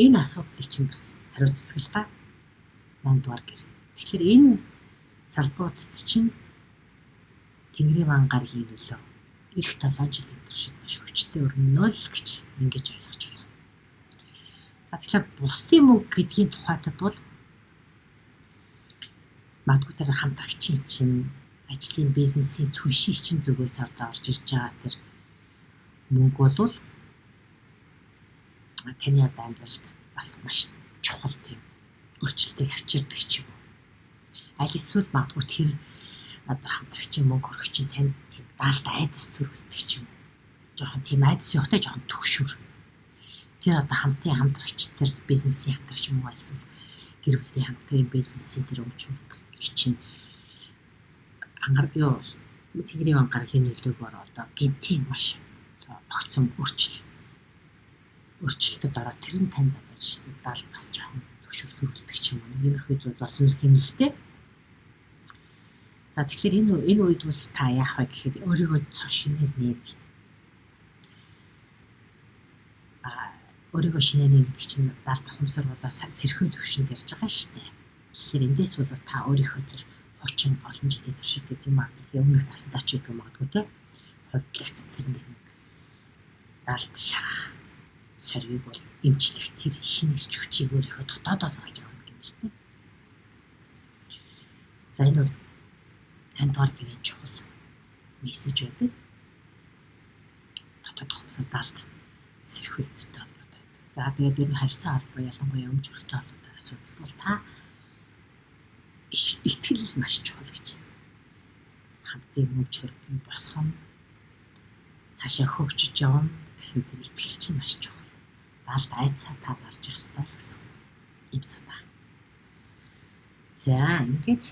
Энэ асуудлыг чинь бас хариуцлагатай 8 дугаар гэр. Тэгэхээр энэ салбаруудад чинь Тэнгэрийн ван гарагийн нөлөө эх 7 жилийн туршид маш хүчтэй өрнөнө л гэж ингэж ойлгож байна. За тэгэхээр бусдын мөнгө гэдгийн тухайтад бол магадгүй тэр хамтрагчийн чинь ажлын бизнесийн түншийн чинь зүгээс одоо орж ирж байгаа тэр мөнгө бол таны амьдралд бас маш чухал тийм өөрчлөлтийг авчирдаг ч юм уу. Аль эсвэл магадгүй тэр одоо хамтрагчийн мөнгө хөрөх чинь танд тийм даалт айдас төрүүлдэг ч юм уу. Жохон тийм айдас явахтай жохон төгшүр. Тэр одоо хамтрагч тэр бизнесийн хамтрагч юм уу эсвэл гэр бүлийн хамтрагчийн бизнесийн тэр өмч чинь Тэнгэрийн ван гарагийн нөлөөгөөр одоо гинтийн маш богцом өөрчлөлтөд ороод тэр нь танд одоо жишээ даалт бас жохон төгшүр төрүүлдэг ч юм уу. Иймэрхүү зүйл бас үлдэх л дээ. За тэгэхээр энэ үед бас та яах вэ гэхэд өөрийгөө цоо шинээр нээх. Өөрийгөө шинээр нээх гэдэг чинь даалт ухамсар болоо сэрхэн төвшөнд ярьж байгаа шүү дээ. Тэгэхээр эндээс бол та өөрийнхөө тэр хучин олон жилийн туршид гэдэг юм аа. Өмнөх насндаа ч гэдэг магадгүй те. Хувьдлэгц тэр нэг даалт шарах сорвиг бол эмчлэх тэр шинэ ирч хүчийг өөрийнхөө дотоодоос олж авах юм л те. За энэ бол 8 дугаар гэрийн чухал мессеж байдаг. Дотоод ухамсар даалт сэрх үйлдэлтэй холбоотой байдаг. За тэгээд энэ харилцаа холбоо ялангуяа өмч өртөө холбоотой асуудал бол та итгэл маш чухал гэж байна. Хамтын өмч өртөө босгоно, цаашаа хөгжиж явна гэсэн тэр итгэл чинь маш чухал. Даалт айцаа та дарж явах ёстой л гэсэн юм санаа. За ингээд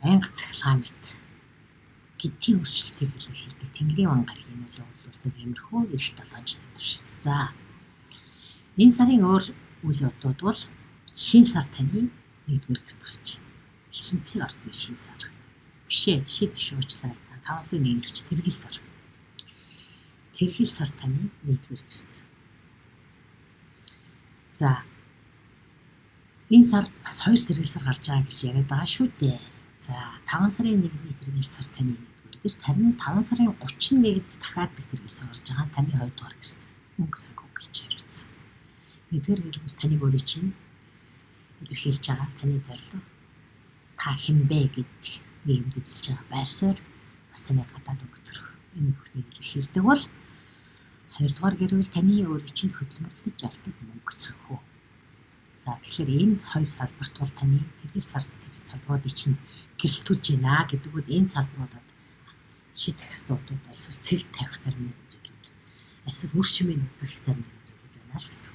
анги цахилгаан мэт гидгийн өөрчлөлтийг илэрхийлдэг Тэнгэрийн ван гарагийн нөлөө бол нэг иймэрхүү эх 7 жилийн туршид. За энэ сарын өөр үйл явдлууд бол шинэ сар таны 1-р гэрт гарч байна. Эхлэнцийн ордны шинэ сар. Бишээ уучлаарай та 5 сарын 1-нд тэргэл сар. Тэргэл сар таны 1-р гэрт. За энэ сард бас 2 тэргэл сар гарч байгаа гэж яриад байгаа шүү дээ. За 5 сарын 1-ний тэргэл сар таны 1-р гэрт, харин 5 сарын 31-нд дахиад нэг тэргэл сар гарч байгаа таны 2-р гэрт. Мөнгө санхүү гэж хариуцсан. 1-р гэр бол таныг өөрийн чинь илэрхийлж байгаа таны зорилго, та хэн бэ гэдэг нийгэмд эзэлж байгаа байр суурь, бас таны гадаад өнгөтөрөх энэ бүхнийг илэрхийлдэг бол 2-р гэр бол таны өөрийн чинь хөдөлмөрлөж авдаг мөнгө санхүү. За тэгэхээр энэ хоёр салбарт бол таны тэргэл сар тэр салбаруудыг чинь гэрэлтүүлж байна гэдэг бол энэ салбаруудад шийдэх асуудлууд эсвэл цэг тавих зарим нэгэн зүйлүүд эсвэл үр шимээ үзэх зарим нэгэн зүйлүүд байна л гэсэн.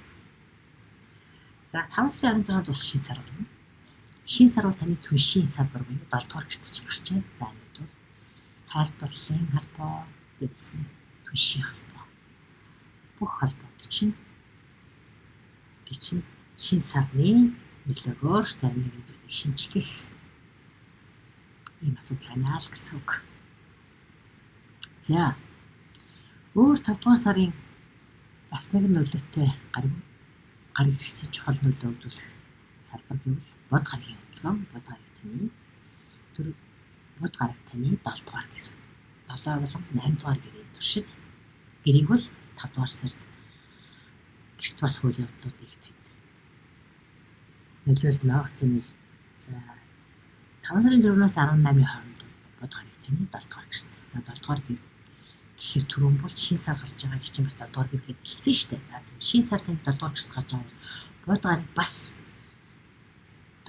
За 5 сарын 16-нд бол шинэ сар болно. Шинэ сар бол таны түншийн салбар буюу 7-р гэрт чинь гарч байна. За энэ бол хайр дурлалын холбоо, дээрээс нь түншийн холбоо. Бүх холбоод чинь шинэ сарны нөлөөгөөр зарим нэгэн зүйлийг шинжлэх ийм асуудал байна л гэсэн үг. За өөр 5-р сарын бас нэгэн нөлөөтэй гариг ирсэн чухал нөлөө үзүүлэх салбар гэвэл бод гарагийн хөдөлгөөн, бод гараг таны 7-р гэр. 7 болон 8-р гэрийн туршид гэрийг бол 5-р сард гэрт болох үйл явдлуудыг нөлөөлнө таны. За 5 сарын 4-өөс 18-ны хооронд бол бодгорыг таны 7 дугаар гэрт. За 7 дугаар гэр гэхээр түрүүн бол шин сар гарч байгаа гэж чинь бас 7 дугаар гэр гээд хэлсэн шүү дээ. За шин сар танд 7 дугаар гэрт гарч байгаа бол бодгорыг бас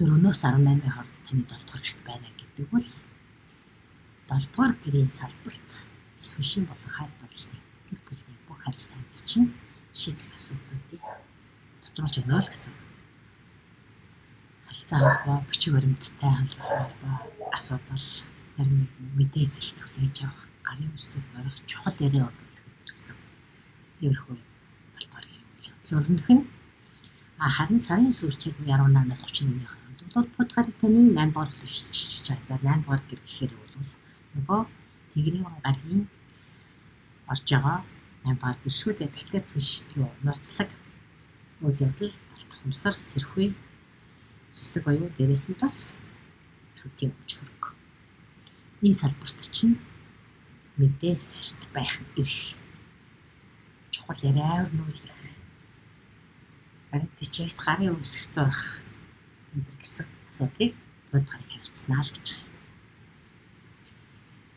4-өөс 18-ийн хооронд таны 7 дугаар гэрт байна гэдэг бол 7 дугаар гэрийн салбарт сүшин болон хайр дурлалын гэр бүлийн бүх харилцаанд чинь шийдэх асуудлуудыг тодруулж өгнө л гэсэн. Харилцаа холбоо, бичиг баримттай холбоо, асуудал, зарим нэг мэдээсэлт хүлээж авах, гарын үсэг зорих, чухал яриа оруулах гэсэн. Иймэрхүү 7 дугаар гэрийн үйл явдал. Өөрөнөх нь харин сарын сүүлчээр 18-аас 31-ний хооронд бол бодгорыг таны 8 дугаар хэлвшилж чаа. За 8 дугаар гэр гэхээр бол нөгөө Тэнгэрийн гаргийн орж байгаа 8 дугаар гэр шүү дээ. Тэгэхээр тийш нууцлаг үйл явдал, ухамсар, сэрхүй, сүслэг оюу дээрээс нь бас хамтын хүч хөрөг. Энэ салбарт чинь мэдээсэлт байх эрх, чухал яриа өрнүүлэх, баримт бичигт гарын үсэх зурах гэсэн асуудлыг бодгорыг хариуцснаа л гэж байна.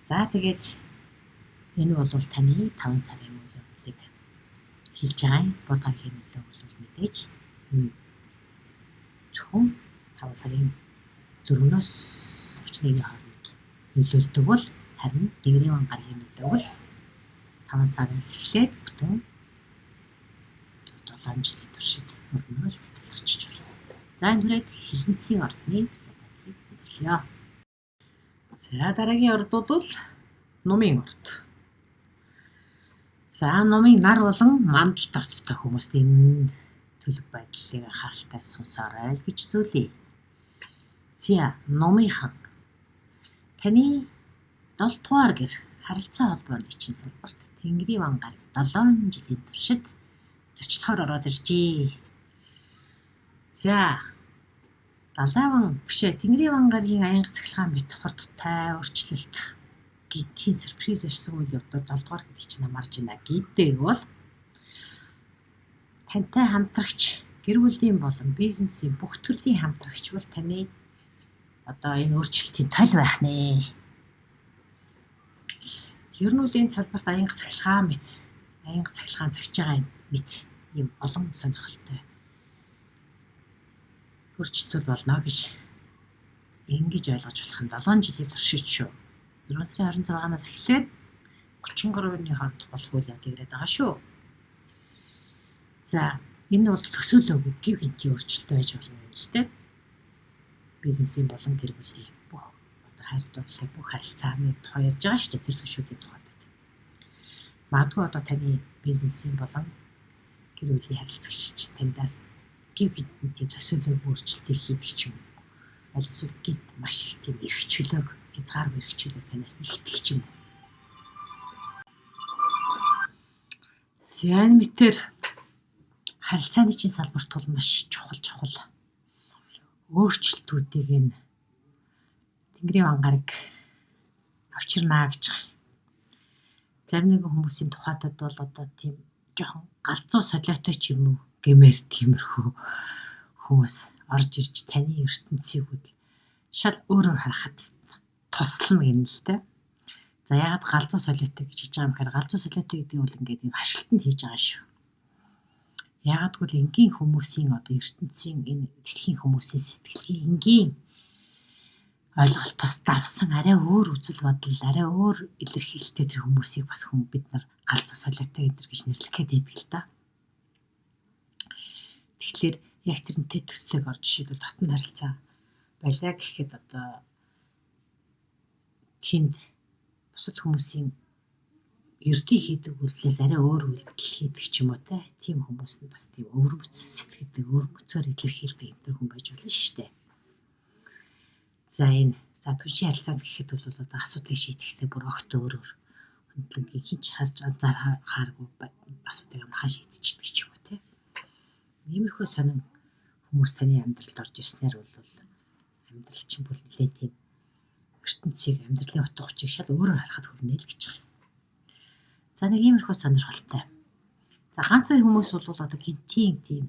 За тэгээд энэ бол таны 5 сарын үйл явдлыг хэлж байгаа юм. Бодгорын нөлөө бол мэдээж энэ зөвхөн 5 сарын 4-өөс 31-ний хооронд нөлөөлдөг бол харин Тэнгэрийн гаргийн нөлөө бол 5 сараас эхлээд бүтэн 7 жилийн туршид өрнөө л тулгарч байна. За энэ түрээд хилэнцгийн ордны төлөв бодлыг мэдээлье. За дараагийн орд бол Нумын орд. За Нумын нар болон мандал дордтой хүмүүст энэ төлөв байдлыг анхааралтай сонсоорой л гэж зүйлээ. За Нумынхан таны 7 дугаар гэр харилцаа холбооны чинь салбарт Тэнгэрийн гараг 7 жилийн туршид зочлохоор ороод иржээ. За Далайван бишээ Тэнгэрийн гарагийн аянга цахилгаан бит хурдтай өөрчлөлт гинтийн сюрприз ирсэн үйл явдлууд 7 дугаар гэдгийг чинь хамаарж байна гэдэг бол тантай хамтрагч гэр бүлийн болон бизнесийн бүх төрлийн хамтрагч бол таны одоо энэ өөрчлөлтийн тол байх нэ. Ер нь үл энэ салбарт аянга цахилгаан цагж байгаа мэт ийм олон сонирхолтой өөрчлөлт болно гэж ингэж ойлгож болох нь 7 жилийн туршид шүү. 4 сарын 26-наас эхлээд 33-ны хооронд болох үйл явдал яриад байгаа шүү. За энэ бол төсөөлөөгүй гив хинтийн өөрчлөлт байж болно юм л дээ. Бизнесийн болон гэр бүлийн бүх одоо хайр дурлалын бүх харилцааны тухай ярьж байгаа шүү дээ. Тэр төшөөлийн тухайд. Магадгүй одоо таны бизнесийн болон гэр бүлийн харилцагч чинь таньдаас гив хинтийн төсөөлөөгүй өөрчлөлтийг хийдэг ч юм уу. Аль эсвэл гинт маш их тийм эрхчлөөг, хязгааргүй эрхчлөөг танаас нэгтгэх ч юм уу. За энэ мэтэр харилцааны чинь салбарт бол маш чухал өөрчлөлтүүдийг энэ Тэнгэрийн гараг авчирнаа гэж байна. Зарим нэгэн хүмүүсийн тухайтад бол одоо тийм жоохон галзуу солиотой ч юм уу гэмээр тиймэрхүү хүмүүс орж ирж таны ертөнцийг шал өөрөөр харахад туслана гэнэ л дээ. За яагаад галзуу солиотой гэж хэлж байгаа юм гэхээр галзуу солиотой гэдэг нь бол ингээд ийм хашлтанд хийж байгаа шүү. Яагаад гэвэл энгийн хүмүүсийн одоо ертөнцийн энэ дэлхийн хүмүүсийн сэтгэлийн энгийн ойлголтоос давсан арай өөр үзэл бодол, арай өөр илэрхийлэлтэй тэр хүмүүсийг бас бид нар галзуу солиотой гэдэр гэж нэрлэх гээд байдаг л да. Тэгэхээр яг тэрнтэй төслийг орж жишээлбэл дотн харилцаа байлаа гэхэд одоо чинд бусад хүмүүсийн ердий хийдэг үйлслээс арай өөр үйлдэл хийдэг ч юм уу тийм хүмүүс нь бас тийм өвөрмөц сэтгэдэг, өвөрмөцөөр илэрхийлдэг энэ хүн байж болно шүү дээ. За энэ түншийн харилцаанд гэхэд бол одоо асуудлыг шийдэхдээ бүр огт өөрөөр хөндлөнгийн хинч харж анзаархааргүй асуудыг амархан шийдчихдэг ч юм уу те. Иймэрхүү сонин хүмүүс таны амьдралд орж ирснээр бол амьдрал чинь бүр нэлээд тийм ертөнцийг амьдралын утга учирыг шал өөрөөр харахад хүрнэ л гэж байна. За нэг иймэрхүү сонирхолтой. За ганц үе хүмүүс бол одоо гинтийн тийм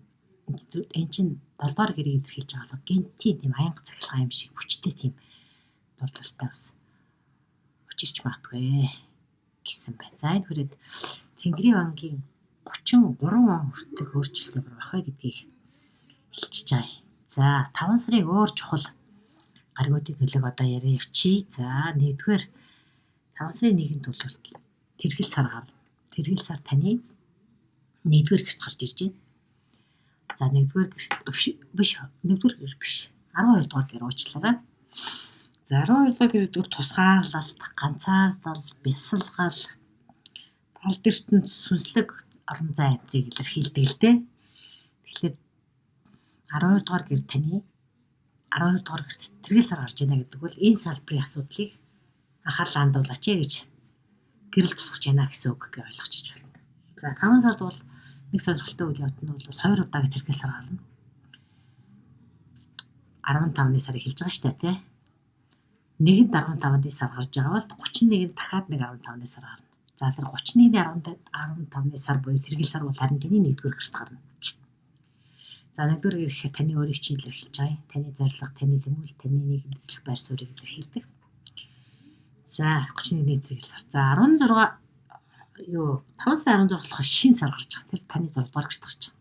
энэ чинь 7 дугаар гэрийг илэрхийлж байгаа бол гинтийн тийм аянга цахилгаан юм шиг хүчтэй тийм дурлалтай бас учирч магадгүй гэсэн байна. За энэ хүрээд Тэнгэрийн вангийн 33 он хүртэлх өөрчлөлт ямар байх вэ гэдгийг хэлчихэж байгаа. За 5 сарын өөр чухал гаригуудын нөлөөг одоо яриа явчих. За 1-р 5 сарын 1-нд бол тэргэл сар гарна. Тэргэл сар таны 1-р гэрт гарч ирж байна. За 1-р гэрт биш 1-р гэр биш. 12 дугаар гэр уучлаарай. За 12 дугаар гэр тусгаарлалт, ганцаардал, бясалгал, тал ертөнц сүнслэг орон зай энтрийг илэрхийлдэг л дээ. Тэгэхээр 12 дугаар гэр таны 12 дугаар гэрт тэргэл сар гарч байна гэдэг бол энэ салбарын асуудлыг анхаарлаа хандуулаач гэж гэрэл тусгаж байна гэсэн үг гэж ойлгочих болно. За 5 сард бол нэг сонирхолтой үйл явдал нь бол 2 удаагийн тэргэл сар гарна. 15-ны сарыг хэлж байгаа шүү дээ, тий. Нэгэнд 15-ны сар гарч байгаа бол 31-нд дахиад нэг 15-ны сар гарна. За тэр 31-ний 15-ны сар буюу тэргэл сар бол харин таны 1-р гэрт гарна. За 1-р гэр гэхээр таны өөрийг чинь илэрхийлж байгаа. Таны зорилго, таны тэмүүлэл, таны нийгэм дэслэх байр суурийг илэрхийлдэг. За 31-ний тэргэл сар. За 5 сарын 16 болохоо шинэ сар гарч байгаа. Тэр таны 6 дугаар гэрт гарч байгаа.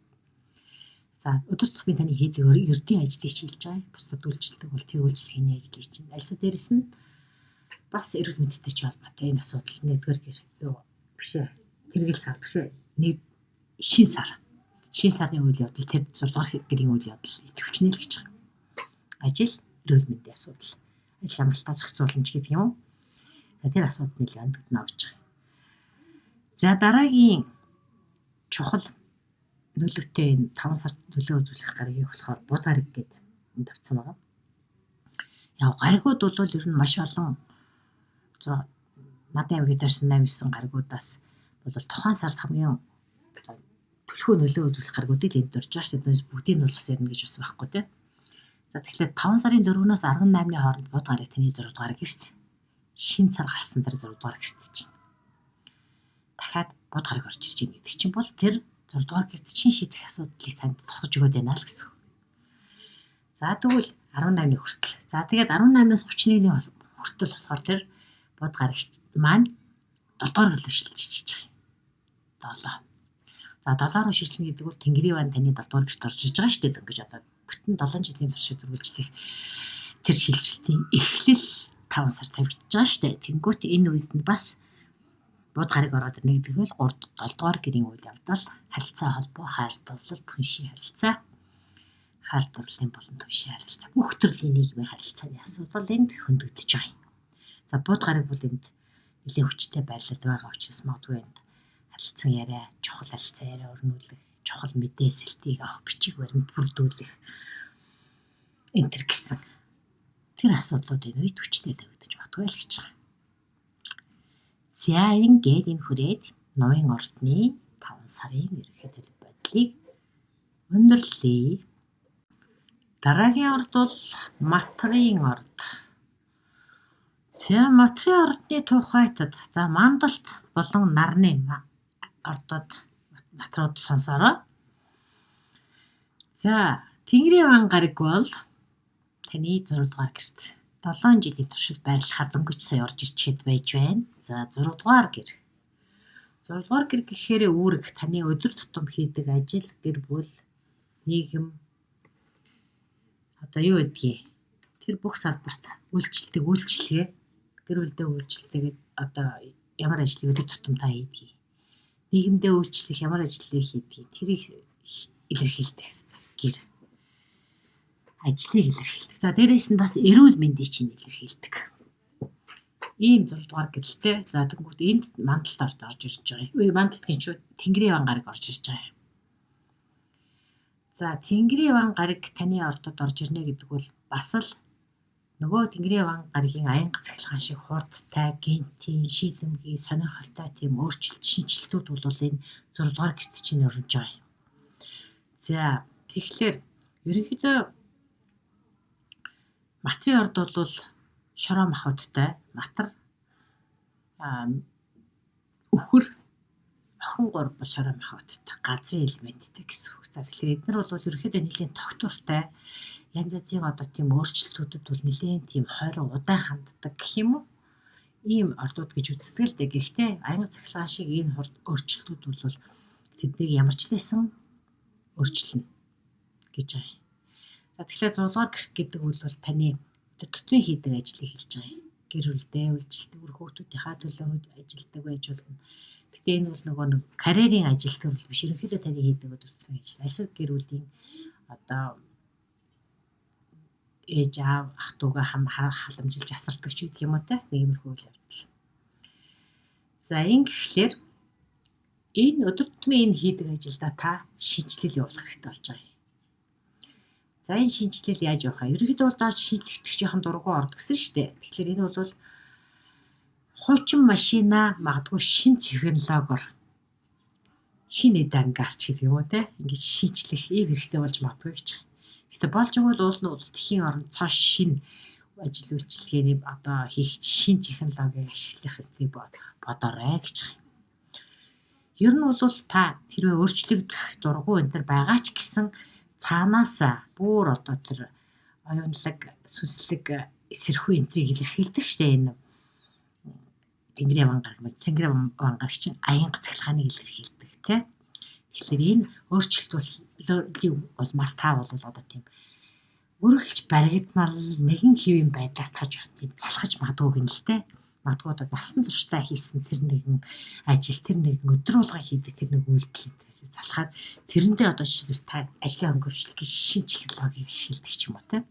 За өдөр тутмын таны хийдэг ердийн ажлыг чийлж байгаа. Бусдад үйлчлдэг бол тэр үйлчлэгийн ажлыг чинь. Альсаа дээрэс нь бас эрүүл мэндтэй ч холбоотой энэ асуудал 1-р гэр биш ээ. Тэргэл сар биш ээ. Шинэ сар. Шинэ сарны үйл явдал тэр 6 дугаар гэрийн үйл явдал идэвхжнэ л гэж байгаа. Ажил, эрүүл мэндийн асуудал, ажил амралтаа зохицууламж гэдэг юм уу? За тэр асуудал нэлээд өндөгднө гэж байгаа. За дараагийн чухал нөлөөтэй энэ 5 сард нөлөө үзүүлэх гаригийг болохоор бод гариг гэдэг энэ тавьсан байгаа. Яг гаригууд бол ер нь маш олон надад аймгийн дээрсэн 8-9 гаригуудаас бол тухайн сард хамгийн төлхөө нөлөө үзүүлэх гаригуудыг энд дурж байгаа шүү дээ. Бүгдийг нь бол бас ярина гэж бас байхгүй тийм. За тэгэхээр 5 сарын 4-өөс 18-ны хооронд бод гариг таны 6 дугаар гэрт шинэ сар гарсан тэр 6 дугаар гэрт чинь дахиад бод гариг орж ирж байгаа гэдэг чинь бол тэр 6 дугаар гэрт чинь шийдэх асуудлыг танд тусгаж өгöd байна л гэсэн. За тэгвэл 18-ны хүртэл. За тэгээд 18-наас 31-ний хүртэл болохоор тэр бод гарагч маань 7 дугаар гэрт шилжиж байгаа. 7. За 7 руу шилжинэ гэдэг бол Тэнгэрийн ван таны 7 дугаар гэрт орж иж байгаа шүү дээ. Ингэж одоо бүтэн 7 жилийн туршид үргэлжлэх тэр шилжилтийн эхлэл 5 сар тавигдж байгаа шүү дээ. Тэнгүүт энэ үед нь бас бод гариг ороод ирнэ гэдэг нь 7 дугаар гэрийн үйл явдал, харилцаа холбоо, хайр дурлал, түншийн харилцаа, хайр дурлалын болон түншийн харилцаа, бүх төрлийн нийгмийн харилцааны асуудал энд хөндөгдөж байгаа юм. За бод гариг бол энд нэлээд хүчтэй байрлал байгаа учраас магадгүй энд харилцан яриа, чухал харилцаа яриа өрнүүлэх, чухал мэдээлэлтийг авах, бичиг баримт бүрдүүлэх энэ төр гэсэн тэр асуудлууд энэ үед хүчтэй тавигдаж магадгүй л гэж байгаа. За ингээд энэ хүрээд Новын ордны 5 сарын ерөнхий төлөв байдлыг өндөрлөе. Дараагийн орд бол Матрын орд. За Матрын ордны тухайтад за Мандалт болон Нарны ордод матрууд сонсороо. За Тэнгэрийн ван гариг бол таны 6 дугаар гэрт 7 жилийн туршид байрлахаар дөнгөж сая орж ирчээд байж байна. За 6 дугаар гэр. 6 дугаар гэр гэхээр үүрэг таны өдөр тутам хийдэг ажил, гэр бүл, нийгэм одоо юу гэдгийг тэр бүх салбарт үйлчлдэг үйлчлэгээ, гэр бүлдээ үйлчлэгээд одоо ямар ажлыг өдөр тутам та хийдгийг, нийгэмдээ үйлчлэх ямар ажлыг хийдгийг тэрийг илэрхийлдэг гэр. Ажлыг илэрхийлдэг. За дээрээс нь бас эрүүл мэндийг чинь илэрхийлдэг. Ийм 6 дугаар гэрэлтэй. За тэгвэл энд Мандалт орж ирж байгаа. Мандалт гин шүү Тэнгэрийн ван гариг орж ирж байгаа. За Тэнгэрийн ван гариг таны ордод орж ирнэ гэдэг бол бас л нөгөө Тэнгэрийн ван гаригийн аянга цахилгаан шиг хурдтай, гинтийн, шийдэмгий, сонирхолтой тийм өөрчлөлт, шинжилтүүд бол энэ 6 дугаар гэрт чинь орж байгаа юм. За тэгэхээр ерөнхийдөө Матрын орд бол шороо махбодтой, матар өхөр, охин гур бол шороо махбодтой, газрын элементтэй гэсэн үг. За тэгэхээр эдгээр бол ерөнхийдөө нэлийн тогтвортой, янз янзын одоо тийм өөрчлөлтүүдэд бол нэлийн тийм хойроо удаан ханддаг гэх юм уу? ийм ордууд гэж үздэг л дээ. Гэхдээ аян цахилгаан шиг энэ өөрчлөлтүүд бол тэднийг ямар ч лсэн өөрчлөнө гэж байгаа. За тэгэхээр 6 дугаар гэрт гэдэг бол таны тутмын хийдэг ажлыг хэлж байгаа юм. Гэр бүлдээ үйлчлдэг, үр хүүхдүүдийнхаа төлөө ажилладаг байж болно. Гэтэ энэ бол нөгөө нэг карьерийн ажил төрөл биш. Ерөнхийдөө таны хийдэг тутмын ажил. Эсвэл гэр бүлийн одоо ээж аав ах дүүгээ халамжилж асардаг ч гэдэг юм уу те. Иймэрхүү үйл явдал. За ингэхлээр энэ өдөр тутмын энэ хийдэг ажилдаа та шинжилэл явуулах хэрэгтэй болж байгаа юм. За энэ шинжилэл яаж явах вэ? Ерөнхийдөө бол доош шинжлэхдээ жоохон дургу орд гэсэн шүү дээ. Тэгэхээр энэ бол хуучин машина магадгүй шин технологиор шинэ дангарч гэдэг юм уу те. Ингээд шинжлэх ийм хэрэгтэй болж магадгүй гэж байна. Гэтэ болж өгвөл уул нь бол тхийн орон цааш шинэ ажил үйлчилгээний одоо хийх шинэ технологиг ашиглах гэдэг бодоорой гэж байна. Ер нь бол та хэрвээ өөрчлөгдөх дургу энэ төр байгаа ч гэсэн цаанаасаа бүр одоо тэр оюунлаг сүнслэг эсэрхүү энтрийг илэрхийлдэг штэ энэ Тэнгэрийн вангараг чинь аянга цахилгааныг илэрхийлдэг тий. Тэгэхээр энэ өөрчлөлт бол бас та бол одоо тийм өргөлж баригдмал нэгэн хэвийн байдлаас таж явах тийм залхаж магадгүй гэнэ л тий. Магадгүй одоо насан туршдаа хийсэн тэр нэгэн ажил тэр нэгэн өдөр болгон хийдэг тэр нэг үйлдэл энтрээс залхаад тэрэндээ одоо жишээлбэл та ажлын хөнгөвчлөх гэж шинэ технологиг ашигладаг ч юм уу тий.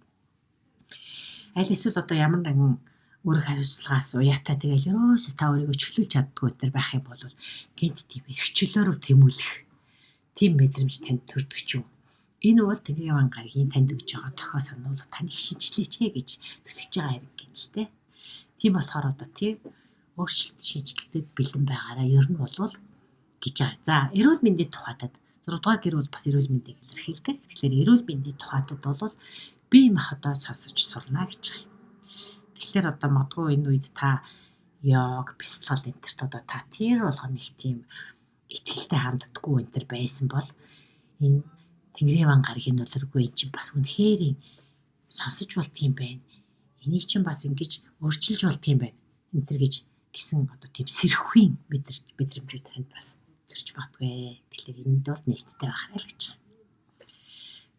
Аль эсвэл одоо ямар нэгэн өөрөөр хариуцлагаас уяатаа тэгэл ерөөсөө та өөрийгөө чөлөөлж чаддгүй энэ байх юм бол гэнт тийм эрхчлөөрөө тэмүүлэх тийм мэдрэмж танд төрдөг ч юм. Энэ бол Тэнгэрийн вангаргийн танд өгж байгаа тохио санал таныг шинжилээч гэж түлхэж байгаа хэрэг гэнэ л дээ. Тийм болохоор одоо тийм өөрчлөлт шинжилгээдэд бэлэн байгаараа ер нь бол гэж байгаа. За эрүүл мэндийн тухайтад 6 дугаар гэр бол бас эрүүл мэндийг илэрхийлдэг. Тэгэхээр эрүүл мэндийн тухайтад бол бие махбодоо сонсож сурна гэж байгаа юм. Тэгэхээр одоо магадгүй энэ үед та йог, бясалгал энтерт одоо та тэр болгоно их тийм итгэлтэй ханддаггүй энэ төр байсан бол энэ Тэнгэрийн вангаргийн нөлөөргүй эн чинь бас үнэхээр сонсож болдгийм байна. Энийг чинь бас ингэж өөрчилж болдгийм байна. Энэ төр гэсэн одоо тийм сэрхүүийн мэдрэмжүүд танд бас төрж магадгүй. Тэгэхээр энд бол нийтдээ бахарай л гэж байна.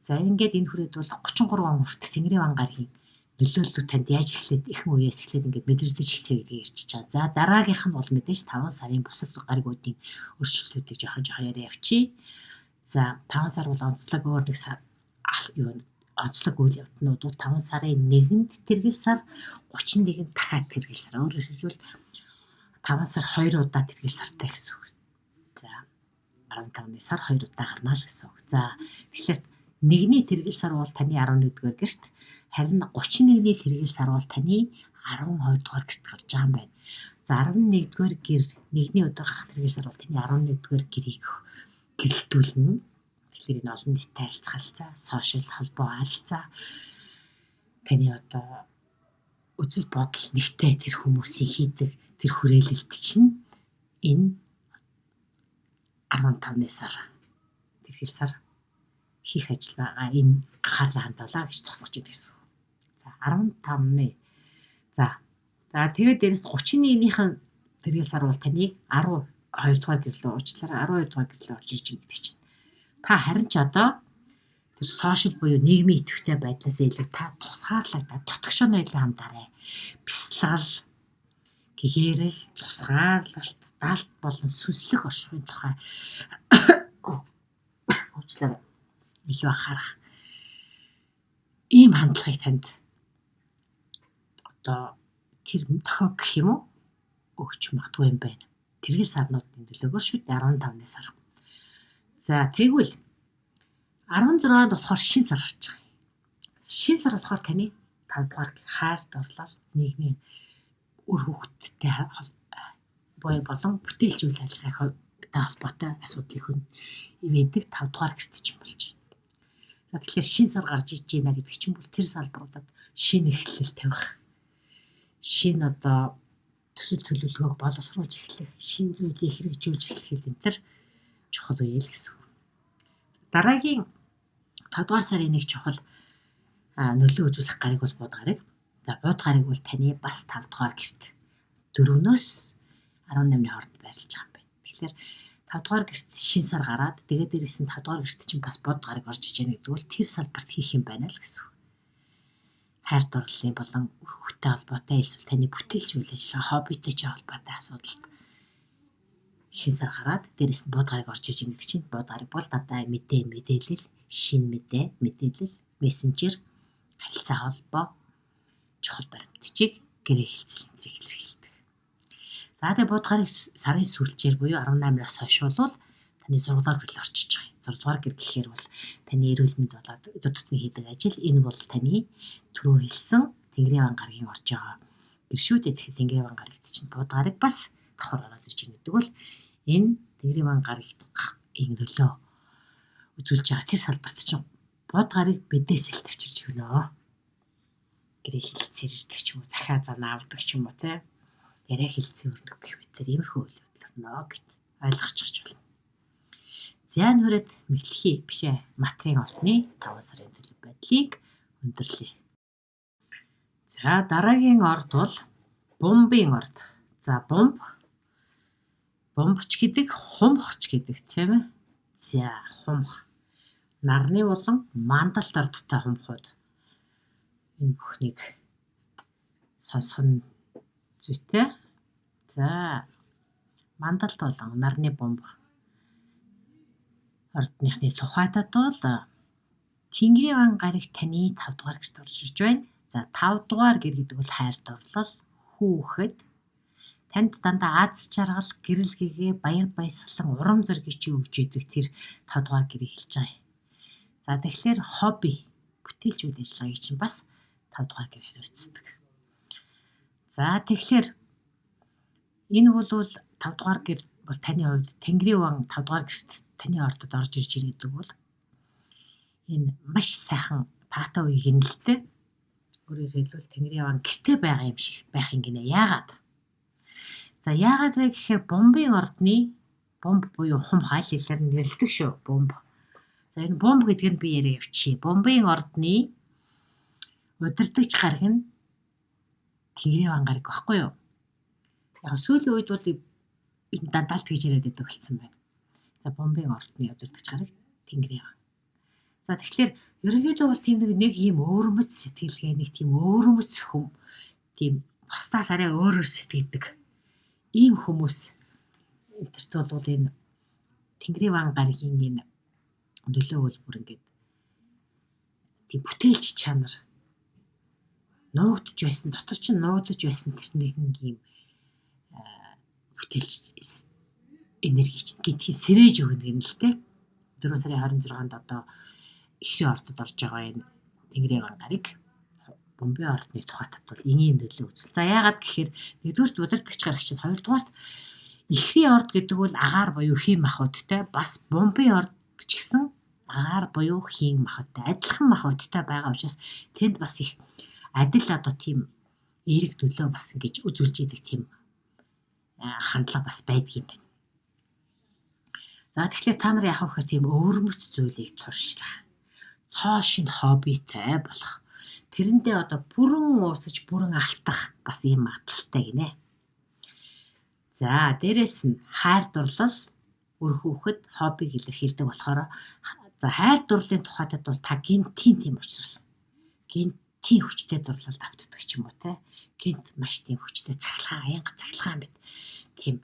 За ингээд энэ хүрээд бол 33 он хүртэл Тэнгэрийн вангаргийн нөлөөлөлт танд яаж эхлээд ихэнх үеэс эхлээд ингээд мэдэрдэж эхлэв гэдгийг ярьчих чаа. За дараагийнх нь бол мэдээж 5 сарын бусад гаригуудын өөрчлөлтүүдийг жоохон яриа явчих. За 5 сар бол онцлог өөр нэг онцлог үйл явдлууд бол 5 сарын 1-нд тэргэл сар 31-нд дахиад тэргэл сар. Өөрөөр хэлбэл 5 сар 2 удаа тэргэл сартай гэсэн үг. За 15-ны сар 2 удаа гарна л гэсэн үг. За тэгэхээр 1-ний тэргэл сар бол таны 11-р гэрт, харин 31-ний тэргэл сар бол таны 12-р гэрт гарч байгаа юм байна. За 11-р гэр 1-ний өдөр гарах тэргэл сар бол таны 11-р гэрийг гэрэлтүүлнэ. Тэгэхээр энэ олон нийтэд харилцах харилцаа, сошиал холбоо харилцаа таны одоо үзэл бодол нэгтэй тэр хүмүүсийн хийдэг тэр хүрээлэлт чинь энэ 15-ны сар тэрхэл сар хийх ажил байгаа. Энэ анхаарлаа хандуулаа гэж тусгаж идэв гэсэн. За 15-ны тэгээд дээрээс 31-ийн тэрхэл сар бол таныг 12 дугаар гэрлөө уучлаарай 12 дугаар гэрлөө орж иж гэдэг чинь. Та харин ч одоо тэр сошиал буюу нийгмийн идэвхтэй байдлаас илүү та тусгаарлагдаад дотгошооны илүү хандаарай. Бясалгал, гэгээрэл, тусгаарлалт, далд болон сүнслэг оршихуйн тухай уучлаарай илүү анхаарах. Ийм хандлагыг танд одоо тэр тохиог гэх юм уу өгч магадгүй юм байна. Тэргэл сарнуудын төлөөгөр шүү дээ 15-ны сар. За тэгвэл 16-нд болохоор шин сар гарч байгаа. Шин сар болохоор таны 5 дугаар хайр дурлал нийгмийн үр хөвгттэй болон бүтээлч үйл ажиллагааны холбоотой асуудлыг ивэдэг 5 дугаар гэрт ч юм болж байна. За тэгэхээр шин сар гарч иж байна гэдэг чинь бол тэр салбаруудад шинэ эхлэл тавих, шинэ одоо төсөл төлөвлөгөөг боловсруулж эхлэх, шинэ зүйлийг хэрэгжүүлж эхлэх энэ төр чухал үе л гэсэн. Дараагийн 5 дугаар сарын нэг чухал нөлөө үзүүлэх гариг бол бод гариг. За бод гариг бол таны бас 5 дугаар гэрт 4-өөс 18-ны хооронд байрлаж байгаа юм байна. Тэгэхээр 5 дугаар гэрт шин сар гараад тэгээд дээрээс нь 5 дугаар гэрт чинь бас бод гарыг орж иж яах гэдэг бол тэр салбарт хийх юм байна л гэсэн. Хайр дурлалын болон хүүхдтэй холбоотой эсвэл таны бүтээлч үйл ажиллагаа хоббитэй ч холбоотой асуудалд шин сар гараад дээрээс нь бод гарыг орж иж гэдэг чинь бод гарыг бол дандаа мэдээлэл, шин мэдээлэл, мессенжер, харилцаа холбоо, чухал баримтчиг, гэрээ хэлцэл энтрийг илэрхийлдэг. За тэгээ бод гарыг сарын сүүлчээр буюу 18-наас хойш бол таны 6 дугаар гэрэл орчиж байгаа. 6 дугаар гэр гэхээр бол таны эрүүл мэнд болоод өдөртний хийдэг ажил энэ бол таны түрүү хэлсэн Тэнгэрийн ван гарагийн орж байгаа гэр шүү дээ. Тэгэхээр Тэнгэрийн ван гарагт чинь бод гарыг бас давхар ороод ирж байгаа гэдэг бол энэ Тэнгэрийн ван гарагийн нөлөө үзүүлж байгаа тэр салбарт чинь бод гарыг бидээс л тавьчилж өгнө. Гэрээ хилцээр ирдэг ч юм уу, захаа зана авдаг ч юм уу те. Яриа хилцээ өрнөх гэх мэт тэр иймэрхүү үйл явдал өрнө гэж ойлгочих болно. Зян хүрээд мэдлэхий бишээ материйн олдны 5 сарын төлөв байдлыг өндөрлөе. За дараагийн орд бол бомбын орд. За бомбч гэдэг хумхч гэдэг тийм ээ. За хумх. Нарны болон мандалт ордтой хумхууд. Энэ бүхнийг сонсох нь зүйтэй. За мандалт болон нарны бомб ордныхны тухайдад бол Тэнгэрийн ван гараг таны 5 дугаар гэрт орж ирж байна. За 5 дугаар гэр гэдэг бол хайр дурлал, хүүхэд танд дандаа аз жаргал, гэрэл гэгээ, баяр баясгалан, урам зориг чи өгч идэг тэр 5 дугаар гэрийг хэлж байгаа юм. За тэгэхээр хобби, бүтээлч үйл ажиллагааг чинь бас 5 дугаар гэр хариуцдаг. За тэгэхээр энэ бол 5 дугаар гэр бол таны хувьд Тэнгэрийн ван 5 дугаар гэрт таны ордод орж ирж байгаа гэдэг бол энэ маш сайхан таатай үеиг нь л дээ. Өөрөөр хэлбэл Тэнгэрийн ван гэртээ байгаа юм шиг байх юм гинэ. Яагаад? За яагаад вэ гэхээр бомбын ордны бомб буюу хум хайл хэлээр нэрлэдэг шүү. Бомб. За энэ бомб гэдгийг би яриа явчих. Бомбын ордны удирдагч гараг нь Тэнгэрийн ван гараг баггүй юу? Яг сүүлийн үед бол энэ дандаа тэгж яриад байдаг болсон байна. За бомбын ордны удирдагч гараг Тэнгэрийн ван. За тэгэхээр ерөнхийдөө бол тийм нэг ийм өвөрмөц сэтгэлгээ, нэг тийм өвөрмөц хүм, тийм бусдаас арай өөрөөр сэтгэдэг ийм хүмүүс энтерт бол энэ Тэнгэрийн ван гарагийн энэ нөлөө бол бүр ингээд тийм бүтээлч чанар нуугдж байсан, дотор чинь нуугдж байсан тэр нэгэн ийм бүтээлч энерги чинь гэдгийг сэрэж өгнө юм л дээ. 4 сарын 26-нд одоо ихрийн ордод орж байгаа энэ Тэнгэрийн ван гараг бомбын ордны тухайтад бол энгийн нөлөө үзэл. За яагаад гэхээр нэгдүгürt удирдагч гараг чинь, хоёрдугаарт ихрийн орд гэдэг бол агаар буюу хийн махбодтой, бас бомбын орд ч гэсэн агаар буюу хийн махбодтой, адилхан махбодтой байгаа учраас тэнд бас их адил одоо тийм эерэг нөлөө бас ингэж үзүүлж идэг тийм хандлага бас байдаг юм байна. За тэгэхээр та нар яах вэ гэхээр тийм өвөрмөц зүйлийг туршлах. Цоо шин хоббитэй болох. Тэрэндээ одоо бүрэн уусаж бүрэн алтах бас ийм магадлалтай гинэ. За дээрэс нь хайр дурлал үр хүүхэд хоббиг илэрхийлдэг болохоор за хайр дурлалын тухайтад бол та гинтийн тийм учрал. Гинтийн хүчтэй дурлалд автдаг ч юм уу те. Гинт маш тийм хүчтэй цахилгаан, аянга цахилгаан бит. Тийм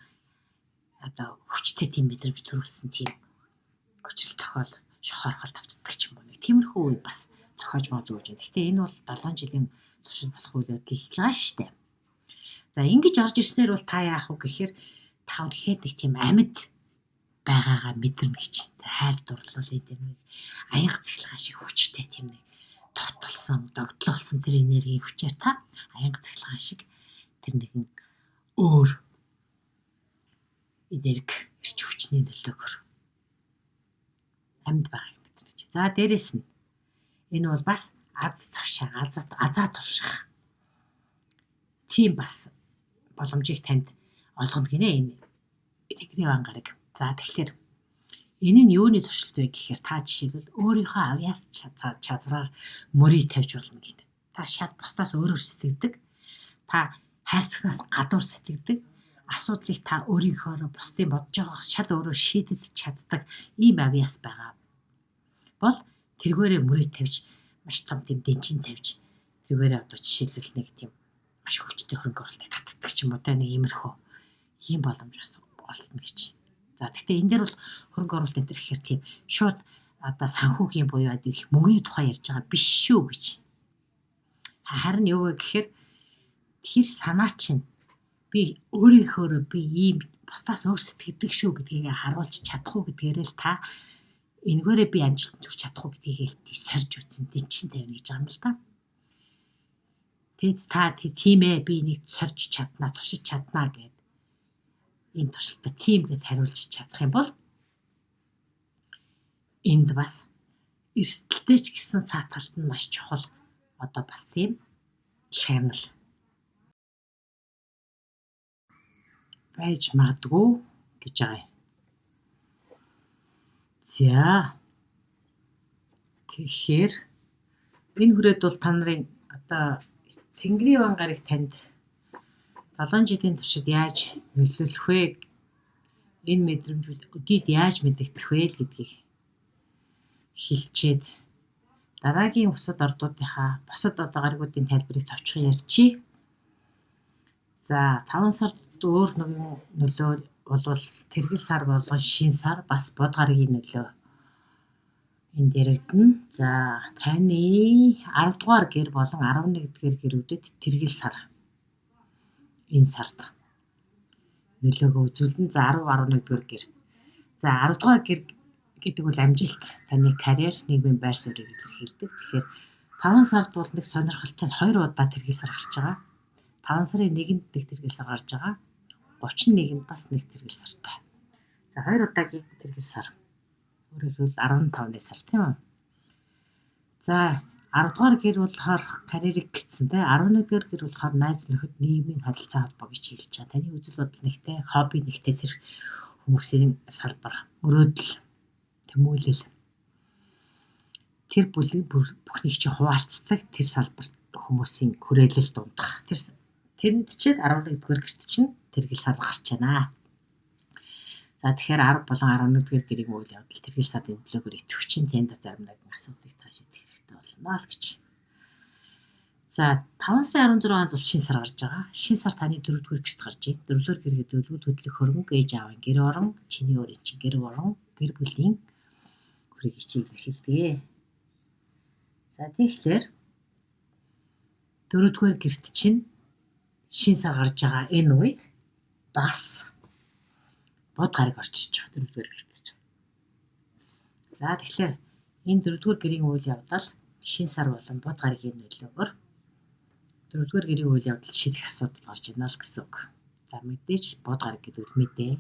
одоо хүчтэй тийм мэдрэмж төрүүлсэн тийм учрал тохиол шохорхолд автдаг ч юм уу. Тиймэрхүү үе бас тохиож магадгүй гэж. Гэхдээ энэ бол 7 жилийн туршид болох үйл явдлыг хэлж байгаа шүү дээ. За ингэж орж ирснээр бол та яах вэ гэхээр та үнэхээр нэг тийм амьд байгаагаа мэдэрнэ гэж. Хайр дурлал энэ нэг аянга цахилгаан шиг хүчтэй тийм нэг тотолсон, догтлолсон тэр энергийн хүчээр та аянга цахилгаан шиг тэр нэгэн өөр энерги ирч хүчний нөлөөгөөр амьд байгааг мэдэрч. За дээрэс нь энэ бол бас аз завшаа, азаа турших. Тийм бас боломжийг танд олгоно гинэ энэ Тэнгэрийн ван гараг. За тэгэхээр энэ нь юуны туршилт вэ гэхээр та жишээлбэл өөрийнхөө авьяас чадвараар мөрийг тавьж болно гэдэг. Та шал бусдаас өөрөөр сэтгэдэг. Та хайрцагнаас гадуур сэтгэдэг, асуудлыг та өөрийнхөө бусдын бодож байгаагаас шал өөрөө шийдэж чаддаг ийм авьяас байгаа бол тэргээрээ мөрөө тавьж маш том тийм дэнчин тавьж тэргээрээ одоо жишээлбэл нэг тийм маш хүчтэй хөрөнгө оруулалтыг татдаг ч юм уу нэг иймэрхүү ийм боломж бас олно гэж. За гэхдээ энэ дээр бол хөрөнгө оруулалт энэ төр гэхээр тийм шууд одоо санхүүгийн буюу их мөнгөний тухай ярьж байгаа биш шүү гэж. Харин юу вэ гэхээр тэр санаа чинь би өөрийнхөө би ийм бусдаас өөр сэтгэдэг шүү гэдгийг харуулж чадах уу гэдгээрээ л та энэгээрээ би амжилтанд хүрч чадах уу гэдгийг сорж үзэн дэнчин тавина гэж байгаа юм л та. Тэгэд та тийм ээ би нэг сорж чаднаа, туршиж чаднаа гэд энэ туршилтаа тийм гэд хариулж чадах юм бол энд бас эрсдэлтэй ч гэсэн цаатгалт нь маш чухал одоо бас тийм шагнал байж магадгүй гэж байгаа юм. За тэгэхээр энэ хүрээд бол та нарын одоо Тэнгэрийн ван гарыг танд 7 жилийн туршид яаж нөлөөлөх вэ? Энэ мэдрэмжүүд өдийд яаж мэдэгдэх вэ гэдгийг хэлчихэд дараагийн бусад ордуудынхаа бусад одоо гаригуудын тайлбарыг товчхон ярьчих. За 5 сард өөр нэгэн нөлөө бол тэргэл сар болон шин сар бас бод гаригийн нөлөө энд яригдана. За таны 10 дугаар гэр болон 11 дугаар гэрүүдэд тэргэл сар энэ сард нөлөөгөө үзүүлнэ. За 10 11 дугаар гэр. За 10 дугаар гэр гэдэг бол амжилт, таны карьер, нийгмийн байр суурийг илэрхийлдэг. Тэгэхээр 5 сард бол нэг сонирхолтой 2 удаа тэргэл сар гарч байгаа. 5 сарын 1-нд нэг тэргэл сар гарч байгаа. 31-нд бас нэг тэргэл сартай. За 2 удаагийн тэргэл сар. Өөрөөр хэлбэл 15-ны сар тийм үү? За 10 дугаар гэр болохоор карьерийг гиссэн те 11 дугаар гэр болохоор найз нөхөд нийгмийн харилцаа холбоо гэж хэлж байгаа. Таны үзэл бодол нэгтэй, хобби нэгтэй тэр хүмүүсийн салбар, мөрөөдөл, тэмүүлэл тэр бүхнийг чи хуваалцдаг тэр салбарт хүмүүсийн хүрээлэл дундах. Тэрэнд чинь 11 дугаар гэрт чинь тэргэл сар гарч байна. За тэгэхээр 10 болон 11 дугаар гэрийн үйл явдал тэргэл сарын төлөөгөр итгэвч чинь тэнд зарим нэгэн асуудлыг та шийдэх хэрэгтэй болно л гэж. За 5 сарын 16-нд бол шин сар гарч байгаа. Шин сар таны 4 дугаар гэрт гарч байна. 4 дугаар гэр гэдэг үлгүүд хөдлөх хөрөнгө, ээж аавын гэр орон, чиний өөрийн чинь гэр орон, гэр бүлийн хүрийг чи илэрхийлдэг. За тэгэхээр 4 дугаар гэрт чинь шин сар гарч байгаа энэ үед бас бод гариг орчиж байгаа 4 дугаар гэрт. За тэгэхээр энэ 4 дугаар гэрийн үйл явдал шин сар болон бод гаригийн нөлөөгөөр 4 дугаар гэрийн үйл явдал шийдэх асуудал гарч ирнэ л гэсэн үг. За мэдээж бод гариг гэдэг нь мэдээ.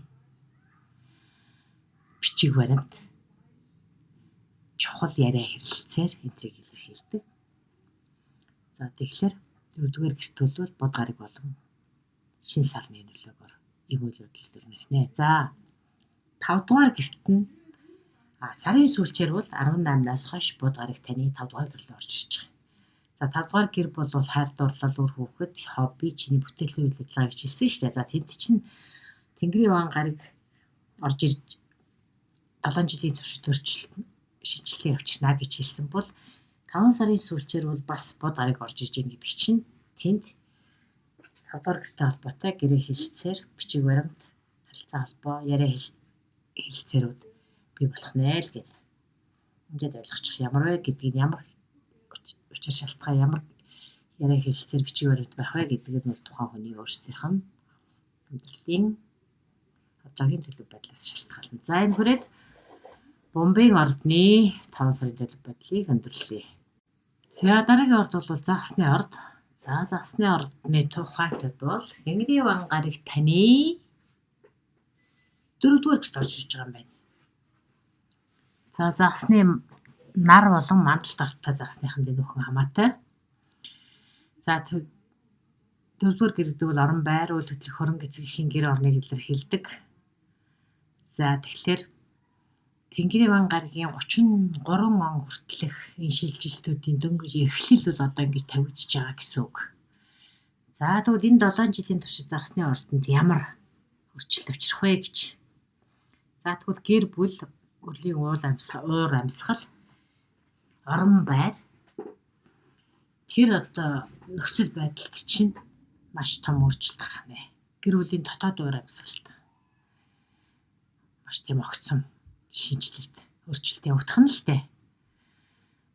Бичиг баримт, чухал яриа хэрэлцээр энтрийг илэрхийлдэг. За тэгэхээр 4 дугаар гэрт бол бод гариг болон шин сарны нөлөөгөөр ийм үйл явдал төрнө. За 5 дугаар гэрт нь сарын сүүлчээр бол 18-наас хойш бод гариг таны 5 дугаар гэрлөө орж ирж байгаа. За 5 дугаар гэр бол хайр дурлал, үр хүүхэд, хобби, чиний бүтээлийн үйл ажиллагаа гэж хэлсэн шүү дээ. За тэнд чинь Тэнгэрийн ван гариг орж ирж 7 жилийн туршид шинжилгээ явуулна гэж хэлсэн бол 5 сарын сүүлчээр бол бас бод гариг орж иж гин гэдэг чинь тэнд 5 дугаар гэртэй холбоотой гэрээ хэлэлцээр, бичиг баримт, харилцаа холбоо, яриа хэлэлцээрүүд бий болох нэ л гэдэг. Ингээд ойлгочих ямар вэ гэдгийг ямар учир шалтгаан ямар яриа хэлэлцээр бичиг баримт байх вэ гэдгийг нь тухайн хүний өөрсдийнх нь амьдралын одоогийн төлөв байдлаас шалтгаална. За энэ хүрээд Бомбейн ордны 5 сарын төлөв байдлыг өндөрлөе. За дараагийн орд бол загсны орд. За загсны ордны тухайтад бол Тэнгэрийн ван гариг таны 4 дугаар гэрт орж ирж байгаа юм байна. За загсны нар болон мандалд ортой загсныхан дээр нөхөн хамаатай. За 4 дугаар гэр гэдэг бол орон байр, үйл хөдлөх хөрөнгө эцгийн гэр орныг илэрхийлдэг. За тэгэхээр Тэнгэрийн ван гаригийн 33 он хүртэлх энэ шилжилтүүдийн дөнгөж эхлэл бол одоо ингэж тавигдчихж байгаа гэсэн үг. За тэгвэл энэ 7 жилийн туршид загсны ордонд ямар өөрчлөлт авчрах вэ гэж. За тэгвэл гэр бүл, өрлийн уур амьсгал, орон байр тэр нөхцөл байдалд чинь маш том өөрчлөлт гарах нэ. Гэр бүлийн дотоод уур амьсгалд маш тийм огцом шинжилэлт, өөрчлөлт явагдах нь л дээ.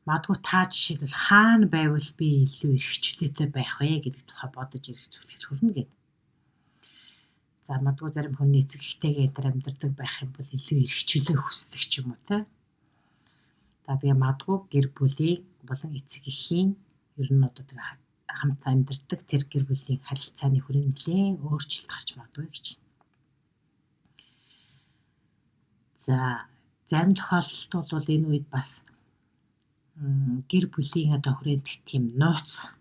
Магадгүй та жишээлбэл хаана байвал би илүү эрхчлөөтэй байх вэ гэдэг тухай бодож ирэх зүйлүүд хүрнэ гэдэг. За магадгүй зарим хүний эцэг эхтэйгээ энэ амьдардаг байх юм бол илүү эрхчлөө хүсдэг ч юм уу те. За тэгээ магадгүй гэр бүлийн болон эцэг эхийн ер нь тэр хамт амьдардаг тэр гэр бүлийн харилцааны хүрээ нэлээд өөрчлөлт гарч магадгүй гэж. За зарим тохиолдолд бол энэ үед бас гэр бүлийн хүрээндх тийм нууц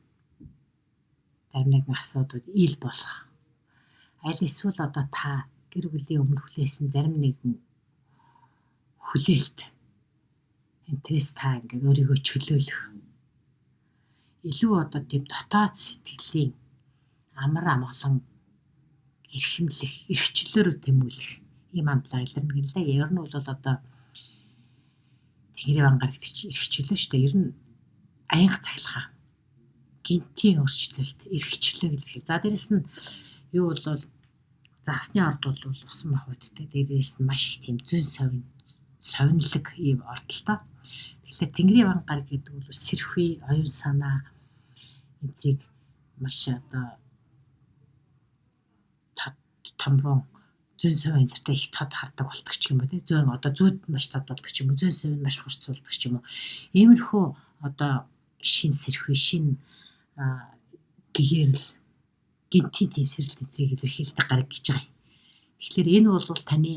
зарим нэгэн асуудууд ил болох. Аль эсвэл та гэр бүлийн өмнө хүлээсэн зарим нэгэн хүлээлт энтрээс та ингээд өөрийгөө чөлөөлөх. Илүү тийм дотоод сэтгэлийн амар амгалан эрхэмлэх, эрхчлөөрөө тэмүүлэх ийм хандлага илэрнэ гэлээ. Ер нь бол Тэнгэрийн ван гарагт эрхчлөө шүү дээ. Ер нь аянга цаглахаа. Гинтийн өөрчлөлт, эрхчлөө гэх. За дээрэс нь юу бол загсны орд бол усан махбодтой. Дээрээс нь маш их тийм зөн совинлог ийм ордолтой. Тэгэхээр Тэнгэрийн ван гараг гэдэг бол сэрхүй, оюун санаа энтрийг маш томрон зөн совин энтертэй их тод хардаг болдог ч юм уу тий. Зөн зүйд маш тод болдог ч юм уу. Зөн совин маш хурцуулдаг ч юм уу. Иймэрхүү шин сэрхүй, шин гэгэрэл гинтийн тийм сэрэлт энтрийг илэрхийлдэг гараг гэж байгаа юм. Тэгэхээр энэ бол таны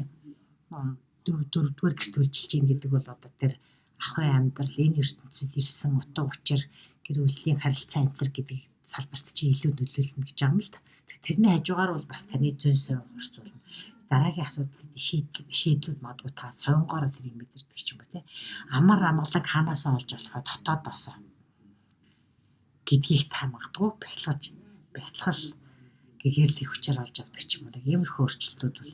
дөрөвдүгээр гэрт үйлчилж ийн гэдэг бол тэр ахуй амьдрал, энэ ертөнцид ирсэн утга учир, гэр бүлийн харилцаа энтер гэдэг салбарт чи илүү нөлөөлнө гэж байгаа юм л да. Тэрний хажуугаар бол бас таны зөн совин хурцуулна. Дараагийн асуудлыг шийдлүүд магадгүй та совингоор тэрийг мэдэрдэг ч юм уу те. Амар амгалан ханаасаа олж болохоо дотоодоосоо гэдгийг та магадгүй бясалгал гэгэрлийн хүчээр олж авдаг ч юм уу. Иймэрхүү өөрчлөлтүүд бол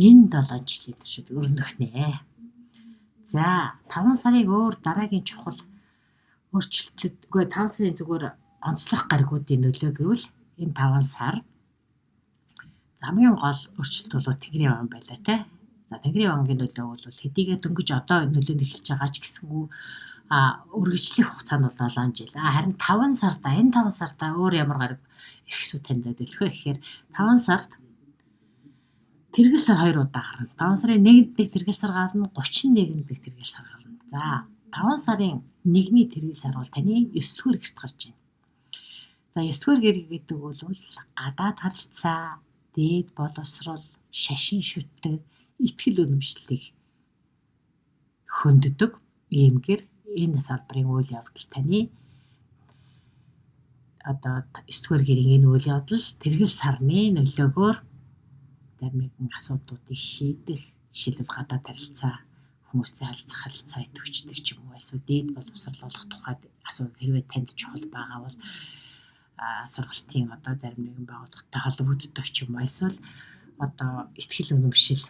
энэ 7 жилийн туршид өрнөх нэ. За 5 сарын өөр дараагийн чухал өөрчлөлтүүд 5 сарын зүгээр онцлог гаригуудын нөлөө гэвэл энэ 5 сар хамгийн гол өөрчлөлт бол Тэнгэрийн ван байлаа те. За Тэнгэрийн вангийн нөлөө бол хэдийгээр дөнгөж одоо нөлөөнд эхэлж байгаа ч гэсэнгүү үргэлжлэх хугацаа нь бол 7 жил. Харин 5 сарда өөр ямар гараг ихсүү танд байдэлх вэ гэхээр 5 сард тэргэл сар 2 удаа гарна. 5 сарын 1-нд тэргэл сар гарна, 31-нд тэргэл сар гарна. За 5 сарын 1-ний тэргэл сар бол таны 9-р гэрт гарч байна. За 9-р гэр гэдэг бол гадаад харилцаа, дээд боловсрол, шашин шүтдэг, итгэл үнэмшлийг хөнддөг ийм гэр. Энэ салбарын үйл явдал таны 9-р гэрийн энэ үйл явдал тэргэл сарны нөлөөгөөр зарим нэгэн асуудлуудыг шийдэх, жишээлбэл гадаад харилцаа, хүмүүстэй харилцах идэвхждэг ч юм уу, эсвэл дээд боловсрол олох тухайд асуудал хэрвээ танд чухал байгаа бол сургалтын зарим нэгэн байгууллагатай холбогддог ч юм уу, эсвэл итгэл үнэмшил,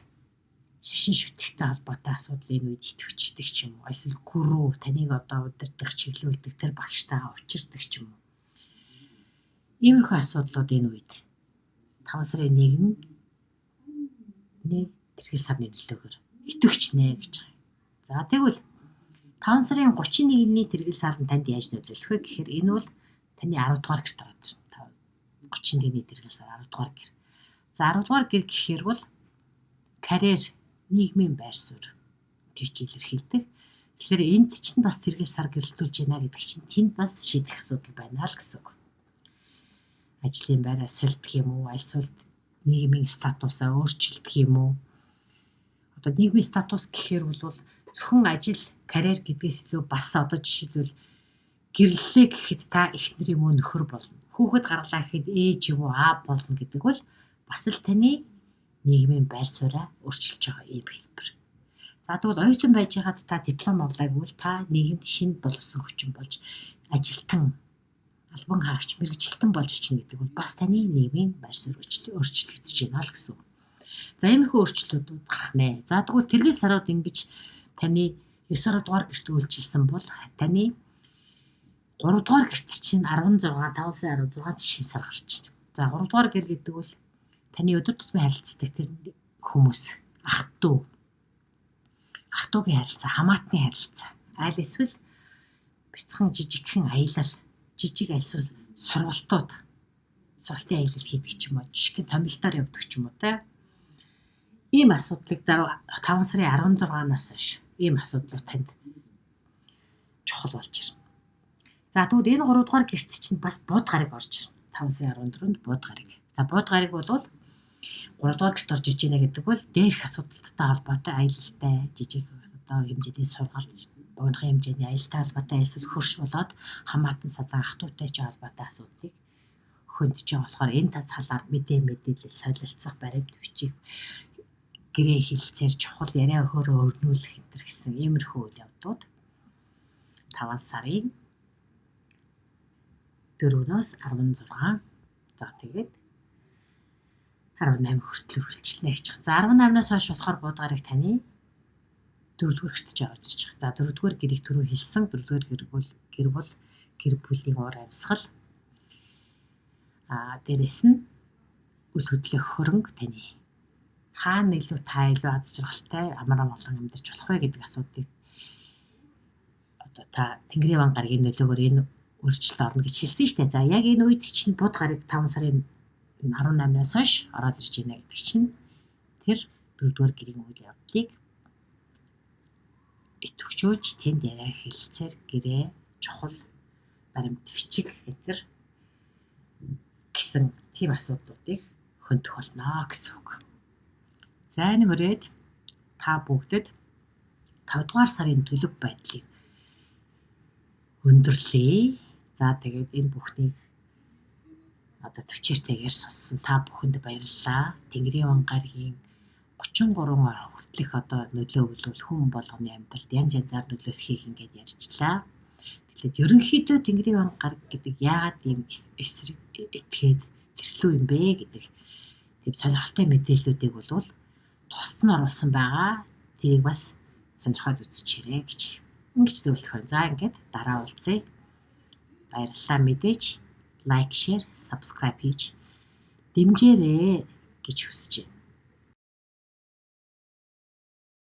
шашин шүтгэхтэй холбоотой асуудал энэ үед идэвхждэг ч юм уу, эсвэл гүрүү таныг удирдах, чиглүүлдэг тэр багштайгаа учирдаг ч юм уу. Иймэрхүү асуудлууд энэ үед 5 сарын 1-ний тэргэл сарны нөлөөгөөр идэвхжнэ гэж байгаа. За тэгвэл 5 сарын 31-ний тэргэл сар нь танд яаж нөлөөлөх вэ гэхээр энэ бол таны 10 дугаар гэрт ороод ирнэ. 31-ний тэргэл сар 10 дугаар гэр. За 10 дугаар гэр гэхээр бол карьер, нийгмийн байр суурь гэж илэрхийлдэг. Тэгэхээр энд чинь бас тэргэл сар гэрэлтүүлж байна гэдэг чинь тэнд бас шийдэх асуудал байна л гэсэн үг. Ажлын байраа солих юм уу, эсвэл нийгмийн статусаа өөрчилдөх юм уу? Нийгмийн статус гэхээр бол зөвхөн ажил, карьер гэдгээс илүү бас жишээлбэл гэрлэлээ гэхэд та эхнэр юм уу, нөхөр болно. Хүүхэд гаргалаа гэхэд ээж юм уу, аав болно гэдэг бол бас л таны нийгмийн байр сууриа өөрчилж байгаа ийм хэлбэр. За тэгвэл оюутан байж байгаад та диплом авлаагүй бол та нийгэмд шинэ боловсон хүчин болж ажилтан албан хаагч мэрэгжилтэн болж очно гэдэг бол бас таны нийгмийн байр суурь өөрчлөгдөж байна л гэсэн. За иймэрхүү өөрчлөлтүүд гарах нэ. За тэгвэл тэргэл сарууд ингэж таны 9 дугаар гэрт үйлчилсэн бол таны 3 дугаар гэрт чинь 16 5 сарын 16-нд шинэ сар гарч байна. За 3 дугаар гэр гэдэг бол таны өдөр тутмын харилцдаг тэр хүмүүс, ах トゥ ах トゥ гийн харилцаа, хамаатны харилцаа. Айл эсвэл бяцхан жижигхэн аялал, жижиг альсвал сургалтууд, сургалтын аялал хийдэг ч юм уу, жишгэн томилтоор явдаг ч юм уу те. Ийм асуудлыг 5 сарын 16-наас хойш ийм асуудлууд танд чухал болж ирнэ. За тэгвэл энэ 3 дугаар гэрт чинь бас бууд гараг орж ирнэ. 5 сарын 14-нд бууд гараг. За бууд гараг бол 3 дугаар гэрт орж иж гинэ гэдэг бол дээрх асуудалтай холбоотой аялалтай жижиг одоо хэмжээний сургалт, богинохын хэмжээний аялалтай холбоотой эсвэл хөрш болоод хамаатан садан ах トゥ утай ч холбоотой асуудлыг хөндөж байгаа болохоор энэ тацхалаар мэдээлэл солилцох, баримт бичиг, гэрээ хэлцээр чухал яриа хөөрөө өрнүүлэх энэ гэсэн иймэрхүү үйл явдлууд 5 сарын 4-өөс 16 за тэгээд 18 хүртэл үргэлжилнэ гэж байна. За 18-наас хойш болохоор бууд гараг таны 4-р гэрт ч явж ирж байгаа. За 4-р гэрийг түрүү хэлсэн. 4-р гэр бол гэр бүлийн уур амьсгал. Дээрэс нь үл хөдлөх хөрөнгө таны хаана илүү та илүү аз жаргалтай амар амгалан амьдарч болох вэ гэдэг асуудлыг одоо та Тэнгэрийн ван гарагийн нөлөөгөөр энэ өөрчлөлт орно гэж хэлсэн шүү дээ. За яг энэ үед чинь бууд гараг 5 сарын 18-наас хойш ороод ирж байна гэдэг чинь тэр 4-р гэрийн үйл явдлыг идэвхжүүлж тэнд яриа хэлцээр гэрээ чухал баримт бичиг энэ гэсэн тийм асуудлуудыг хөндөх болно гэсэн үг. За энэ хүрээд та бүгдэд 5 дугаар сарын төлөв байдлыг өндөрлөе. За тэгээд энэ бүхнийг одоо төвчээртэйгээр сонссон та бүхэнд баярлалаа. Тэнгэрийн ван гарагийн 33 хүртэлх одоо нөлөө бол хүн болгоны амьдралд янз янзаар нөлөөлөхийг ингээд ярьжлаа. Тэгэхээр ерөнхийдөө Тэнгэрийн ван гараг гэдэг яагаад ийм эсрэг этгээд тэрслүү юм бэ гэдэг тийм сонирхолтой мэдээллүүдийг бол тусад нь оруулсан байгаа. Тэрийг бас сонирхоод үзчихээрэй гэж ингэж зөвлөх байна. За ингээд дараа уулзъя. Баярлалаа. Мэдээж лайк, шеэр, сабскрайб хийж дэмжээрэй гэж хүсэж байна.